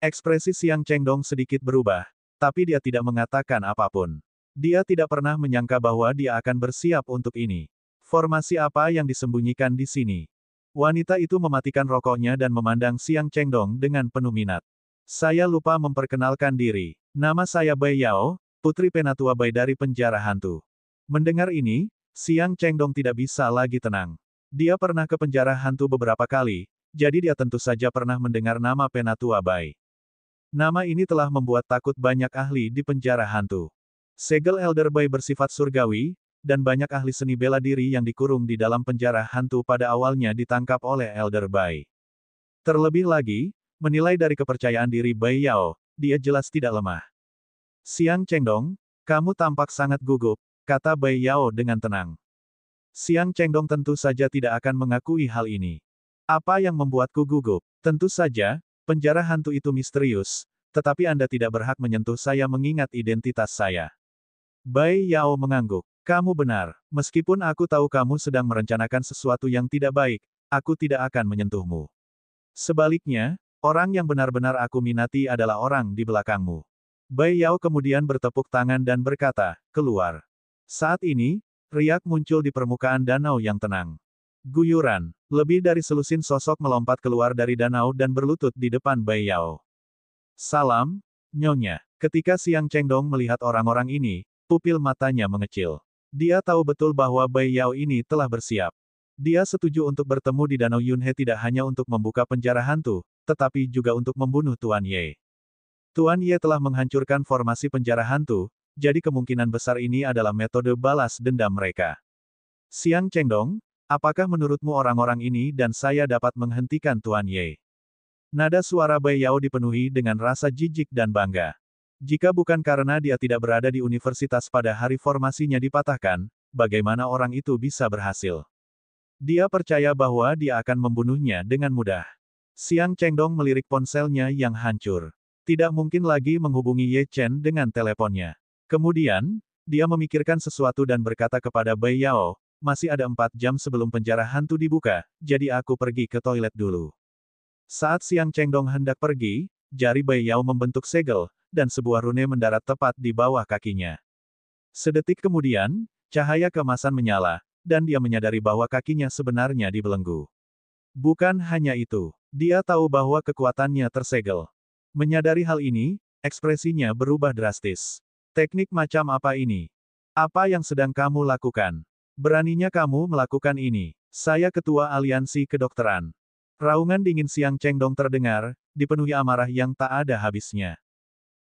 Ekspresi Xiang Chengdong sedikit berubah, tapi dia tidak mengatakan apapun. Dia tidak pernah menyangka bahwa dia akan bersiap untuk ini. Formasi apa yang disembunyikan di sini? Wanita itu mematikan rokoknya dan memandang Xiang Chengdong dengan penuh minat. Saya lupa memperkenalkan diri. Nama saya Bai Yao, putri penatua Bai dari penjara hantu. Mendengar ini, Xiang Chengdong tidak bisa lagi tenang. Dia pernah ke penjara hantu beberapa kali, jadi dia tentu saja pernah mendengar nama penatua Bai. Nama ini telah membuat takut banyak ahli di penjara hantu. Segel Elder Bai bersifat surgawi, dan banyak ahli seni bela diri yang dikurung di dalam penjara hantu pada awalnya ditangkap oleh Elder Bai. Terlebih lagi, menilai dari kepercayaan diri Bai Yao, dia jelas tidak lemah. Xiang Chengdong, kamu tampak sangat gugup, kata Bai Yao dengan tenang. Xiang Chengdong tentu saja tidak akan mengakui hal ini. Apa yang membuatku gugup? Tentu saja, penjara hantu itu misterius, tetapi Anda tidak berhak menyentuh saya mengingat identitas saya. Bai Yao mengangguk. Kamu benar, meskipun aku tahu kamu sedang merencanakan sesuatu yang tidak baik, aku tidak akan menyentuhmu. Sebaliknya, orang yang benar-benar aku minati adalah orang di belakangmu. Bai Yao kemudian bertepuk tangan dan berkata, keluar. Saat ini, riak muncul di permukaan danau yang tenang. Guyuran, lebih dari selusin sosok melompat keluar dari danau dan berlutut di depan Bai Yao. Salam, Nyonya. Ketika Xiang Chengdong melihat orang-orang ini, pupil matanya mengecil. Dia tahu betul bahwa Bai Yao ini telah bersiap. Dia setuju untuk bertemu di Danau Yunhe tidak hanya untuk membuka penjara hantu, tetapi juga untuk membunuh Tuan Ye. Tuan Ye telah menghancurkan formasi penjara hantu, jadi kemungkinan besar ini adalah metode balas dendam mereka. Xiang Chengdong, apakah menurutmu orang-orang ini dan saya dapat menghentikan Tuan Ye? Nada suara Bai Yao dipenuhi dengan rasa jijik dan bangga. Jika bukan karena dia tidak berada di universitas pada hari formasinya dipatahkan, bagaimana orang itu bisa berhasil? Dia percaya bahwa dia akan membunuhnya dengan mudah. Xiang Chengdong melirik ponselnya yang hancur. Tidak mungkin lagi menghubungi Ye Chen dengan teleponnya. Kemudian, dia memikirkan sesuatu dan berkata kepada Bai Yao, masih ada 4 jam sebelum penjara hantu dibuka, jadi aku pergi ke toilet dulu. Saat Xiang Chengdong hendak pergi, jari Bai Yao membentuk segel, dan sebuah rune mendarat tepat di bawah kakinya. Sedetik kemudian, cahaya keemasan menyala, dan dia menyadari bahwa kakinya sebenarnya dibelenggu. Bukan hanya itu, dia tahu bahwa kekuatannya tersegel. Menyadari hal ini, ekspresinya berubah drastis. Teknik macam apa ini? Apa yang sedang kamu lakukan? Beraninya kamu melakukan ini. Saya ketua aliansi kedokteran. Raungan dingin Xiang Chengdong terdengar, dipenuhi amarah yang tak ada habisnya.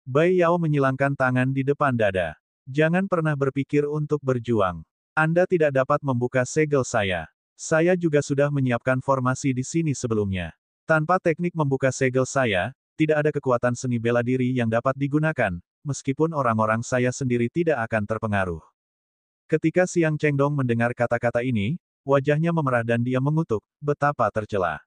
Bai Yao menyilangkan tangan di depan dada. Jangan pernah berpikir untuk berjuang. Anda tidak dapat membuka segel saya. Saya juga sudah menyiapkan formasi di sini sebelumnya. Tanpa teknik membuka segel saya, tidak ada kekuatan seni bela diri yang dapat digunakan, meskipun orang-orang saya sendiri tidak akan terpengaruh. Ketika Xiang Chengdong mendengar kata-kata ini, wajahnya memerah dan dia mengutuk, betapa tercela.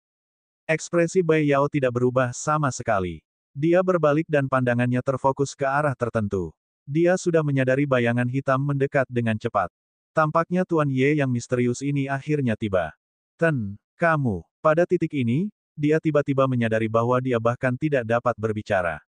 Ekspresi Bai Yao tidak berubah sama sekali. Dia berbalik dan pandangannya terfokus ke arah tertentu. Dia sudah menyadari bayangan hitam mendekat dengan cepat. Tampaknya Tuan Ye yang misterius ini akhirnya tiba. Kamu. Pada titik ini, dia tiba-tiba menyadari bahwa dia bahkan tidak dapat berbicara.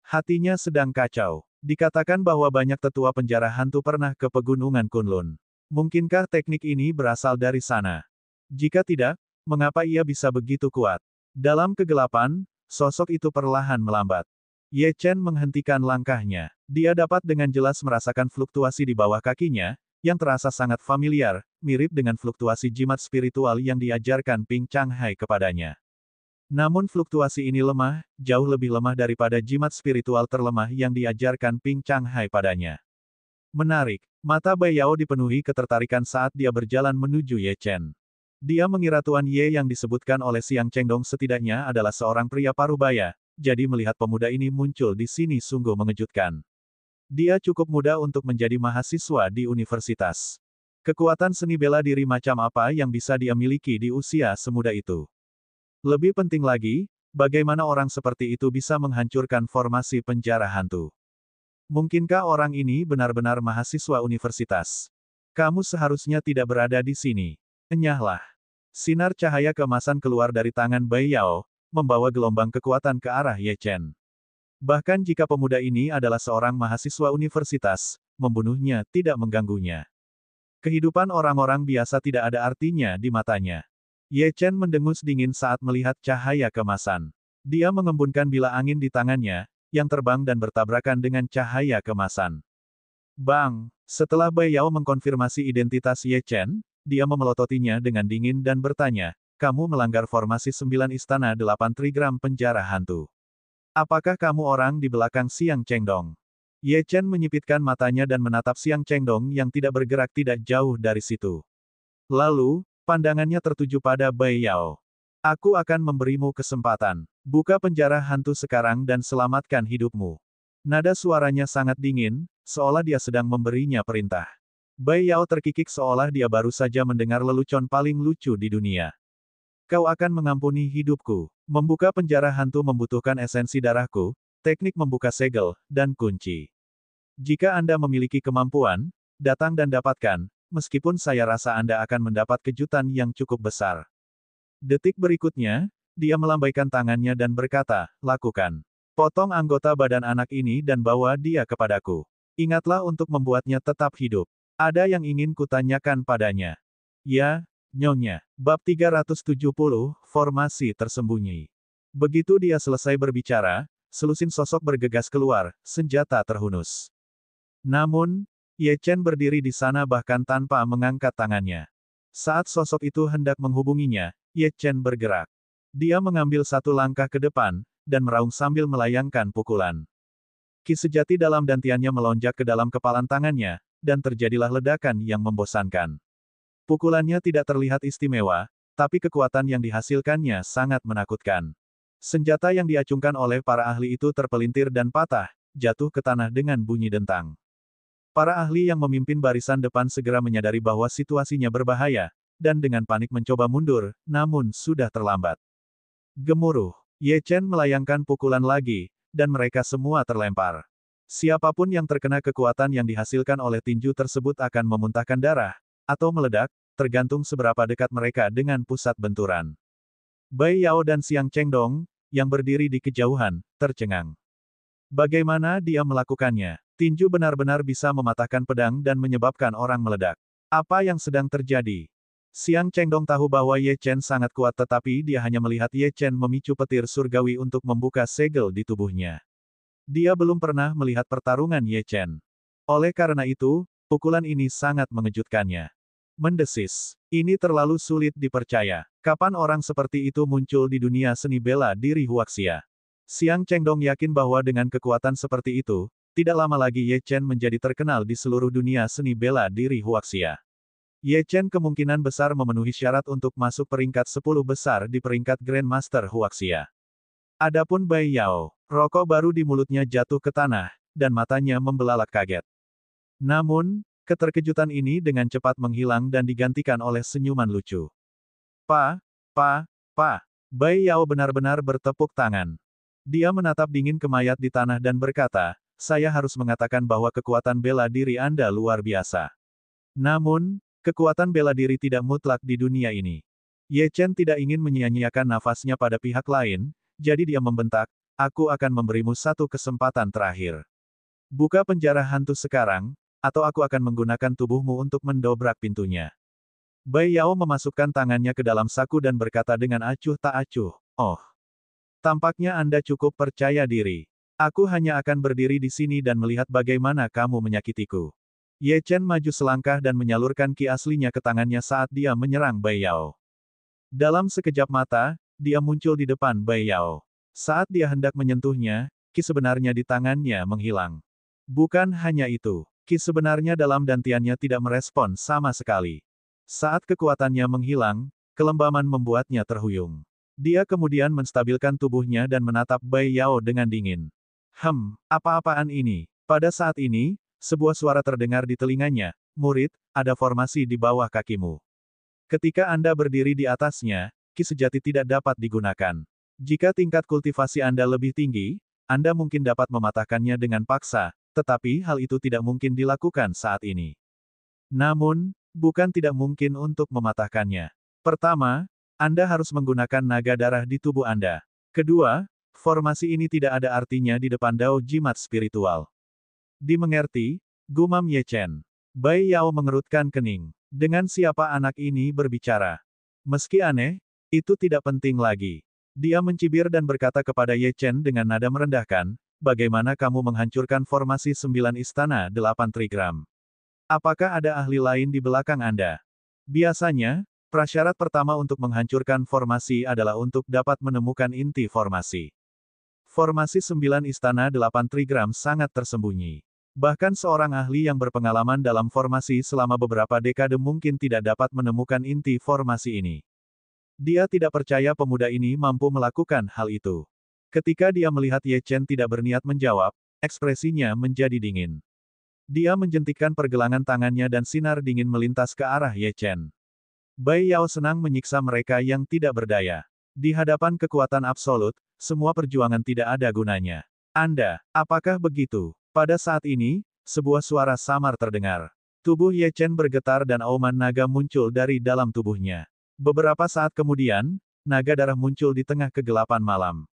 Hatinya sedang kacau. Dikatakan bahwa banyak tetua penjara hantu pernah ke pegunungan Kunlun. Mungkinkah teknik ini berasal dari sana? Jika tidak, Mengapa ia bisa begitu kuat? Dalam kegelapan, sosok itu perlahan melambat. Ye Chen menghentikan langkahnya. Dia dapat dengan jelas merasakan fluktuasi di bawah kakinya, yang terasa sangat familiar, mirip dengan fluktuasi jimat spiritual yang diajarkan Ping Changhai kepadanya. Namun fluktuasi ini lemah, jauh lebih lemah daripada jimat spiritual terlemah yang diajarkan Ping Changhai padanya. Menarik, mata Bai Yao dipenuhi ketertarikan saat dia berjalan menuju Ye Chen. Dia mengira Tuan Ye yang disebutkan oleh Xiang Chengdong setidaknya adalah seorang pria parubaya, jadi melihat pemuda ini muncul di sini sungguh mengejutkan. Dia cukup muda untuk menjadi mahasiswa di universitas. Kekuatan seni bela diri macam apa yang bisa dia miliki di usia semuda itu? Lebih penting lagi, bagaimana orang seperti itu bisa menghancurkan formasi penjara hantu? Mungkinkah orang ini benar-benar mahasiswa universitas? Kamu seharusnya tidak berada di sini. Enyahlah. Sinar cahaya keemasan keluar dari tangan Bai Yao, membawa gelombang kekuatan ke arah Ye Chen. Bahkan jika pemuda ini adalah seorang mahasiswa universitas, membunuhnya tidak mengganggunya. Kehidupan orang-orang biasa tidak ada artinya di matanya. Ye Chen mendengus dingin saat melihat cahaya kemasan. Dia mengembunkan bilah angin di tangannya, yang terbang dan bertabrakan dengan cahaya kemasan. Bang! Setelah Bai Yao mengkonfirmasi identitas Ye Chen, dia memelototinya dengan dingin dan bertanya, kamu melanggar formasi 9 istana 8 trigram penjara hantu. Apakah kamu orang di belakang Xiang Chengdong? Ye Chen menyipitkan matanya dan menatap Xiang Chengdong yang tidak bergerak tidak jauh dari situ. Lalu, pandangannya tertuju pada Bai Yao. Aku akan memberimu kesempatan. Buka penjara hantu sekarang dan selamatkan hidupmu. Nada suaranya sangat dingin, seolah dia sedang memberinya perintah. Bai Yao terkikik seolah dia baru saja mendengar lelucon paling lucu di dunia. Kau akan mengampuni hidupku. Membuka penjara hantu membutuhkan esensi darahku, teknik membuka segel, dan kunci. Jika Anda memiliki kemampuan, datang dan dapatkan, meskipun saya rasa Anda akan mendapat kejutan yang cukup besar. Detik berikutnya, dia melambaikan tangannya dan berkata, lakukan. Potong anggota badan anak ini dan bawa dia kepadaku. Ingatlah untuk membuatnya tetap hidup. Ada yang ingin kutanyakan padanya. Ya, Nyonya. Bab 370, Formasi Tersembunyi. Begitu dia selesai berbicara, selusin sosok bergegas keluar, senjata terhunus. Namun, Ye Chen berdiri di sana bahkan tanpa mengangkat tangannya. Saat sosok itu hendak menghubunginya, Ye Chen bergerak. Dia mengambil satu langkah ke depan, dan meraung sambil melayangkan pukulan. Ki sejati dalam dantiannya melonjak ke dalam kepalan tangannya, dan terjadilah ledakan yang membosankan. Pukulannya tidak terlihat istimewa, tapi kekuatan yang dihasilkannya sangat menakutkan. Senjata yang diacungkan oleh para ahli itu terpelintir dan patah, jatuh ke tanah dengan bunyi dentang. Para ahli yang memimpin barisan depan segera menyadari bahwa situasinya berbahaya, dan dengan panik mencoba mundur, namun sudah terlambat. Gemuruh. Ye Chen melayangkan pukulan lagi, dan mereka semua terlempar. Siapapun yang terkena kekuatan yang dihasilkan oleh tinju tersebut akan memuntahkan darah, atau meledak, tergantung seberapa dekat mereka dengan pusat benturan. Bai Yao dan Xiang Chengdong, yang berdiri di kejauhan, tercengang. Bagaimana dia melakukannya? Tinju benar-benar bisa mematahkan pedang dan menyebabkan orang meledak. Apa yang sedang terjadi? Xiang Chengdong tahu bahwa Ye Chen sangat kuat tetapi dia hanya melihat Ye Chen memicu petir surgawi untuk membuka segel di tubuhnya. Dia belum pernah melihat pertarungan Ye Chen. Oleh karena itu, pukulan ini sangat mengejutkannya. Mendesis. Ini terlalu sulit dipercaya. Kapan orang seperti itu muncul di dunia seni bela diri Huaxia? Xiang Chengdong yakin bahwa dengan kekuatan seperti itu, tidak lama lagi Ye Chen menjadi terkenal di seluruh dunia seni bela diri Huaxia. Ye Chen kemungkinan besar memenuhi syarat untuk masuk peringkat 10 besar di peringkat Grandmaster Huaxia. Adapun Bai Yao, rokok baru di mulutnya jatuh ke tanah, dan matanya membelalak kaget. Namun, keterkejutan ini dengan cepat menghilang dan digantikan oleh senyuman lucu. Pa. Bai Yao benar-benar bertepuk tangan. Dia menatap dingin ke mayat di tanah dan berkata, saya harus mengatakan bahwa kekuatan bela diri Anda luar biasa. Namun, kekuatan bela diri tidak mutlak di dunia ini. Ye Chen tidak ingin menyia-nyiakan nafasnya pada pihak lain, jadi dia membentak, aku akan memberimu satu kesempatan terakhir. Buka penjara hantu sekarang, atau aku akan menggunakan tubuhmu untuk mendobrak pintunya. Bai Yao memasukkan tangannya ke dalam saku dan berkata dengan acuh tak acuh, "Oh, tampaknya Anda cukup percaya diri. Aku hanya akan berdiri di sini dan melihat bagaimana kamu menyakitiku." Ye Chen maju selangkah dan menyalurkan ki aslinya ke tangannya saat dia menyerang Bai Yao. Dalam sekejap mata, dia muncul di depan Bai Yao. Saat dia hendak menyentuhnya, ki sebenarnya di tangannya menghilang. Bukan hanya itu, ki sebenarnya dalam dantiannya tidak merespon sama sekali. Saat kekuatannya menghilang, kelembaman membuatnya terhuyung. Dia kemudian menstabilkan tubuhnya dan menatap Bai Yao dengan dingin. Apa-apaan ini? Pada saat ini, sebuah suara terdengar di telinganya, "Murid, ada formasi di bawah kakimu. Ketika Anda berdiri di atasnya, ki sejati tidak dapat digunakan. Jika tingkat kultivasi Anda lebih tinggi, Anda mungkin dapat mematahkannya dengan paksa, tetapi hal itu tidak mungkin dilakukan saat ini. Namun, bukan tidak mungkin untuk mematahkannya. Pertama, Anda harus menggunakan naga darah di tubuh Anda. Kedua, formasi ini tidak ada artinya di depan Dao Jimat spiritual." Dimengerti, gumam Ye Chen. Bai Yao mengerutkan kening. Dengan siapa anak ini berbicara? Meski aneh, itu tidak penting lagi. Dia mencibir dan berkata kepada Ye Chen dengan nada merendahkan, "Bagaimana kamu menghancurkan formasi 9 istana 8 trigram? Apakah ada ahli lain di belakang Anda?" Biasanya, prasyarat pertama untuk menghancurkan formasi adalah untuk dapat menemukan inti formasi. Formasi 9 istana 8 trigram sangat tersembunyi. Bahkan seorang ahli yang berpengalaman dalam formasi selama beberapa dekade mungkin tidak dapat menemukan inti formasi ini. Dia tidak percaya pemuda ini mampu melakukan hal itu. Ketika dia melihat Ye Chen tidak berniat menjawab, ekspresinya menjadi dingin. Dia menjentikkan pergelangan tangannya dan sinar dingin melintas ke arah Ye Chen. Bai Yao senang menyiksa mereka yang tidak berdaya. Di hadapan kekuatan absolut, semua perjuangan tidak ada gunanya. "Anda, apakah begitu?" Pada saat ini, sebuah suara samar terdengar. Tubuh Ye Chen bergetar dan auman naga muncul dari dalam tubuhnya. Beberapa saat kemudian, naga darah muncul di tengah kegelapan malam.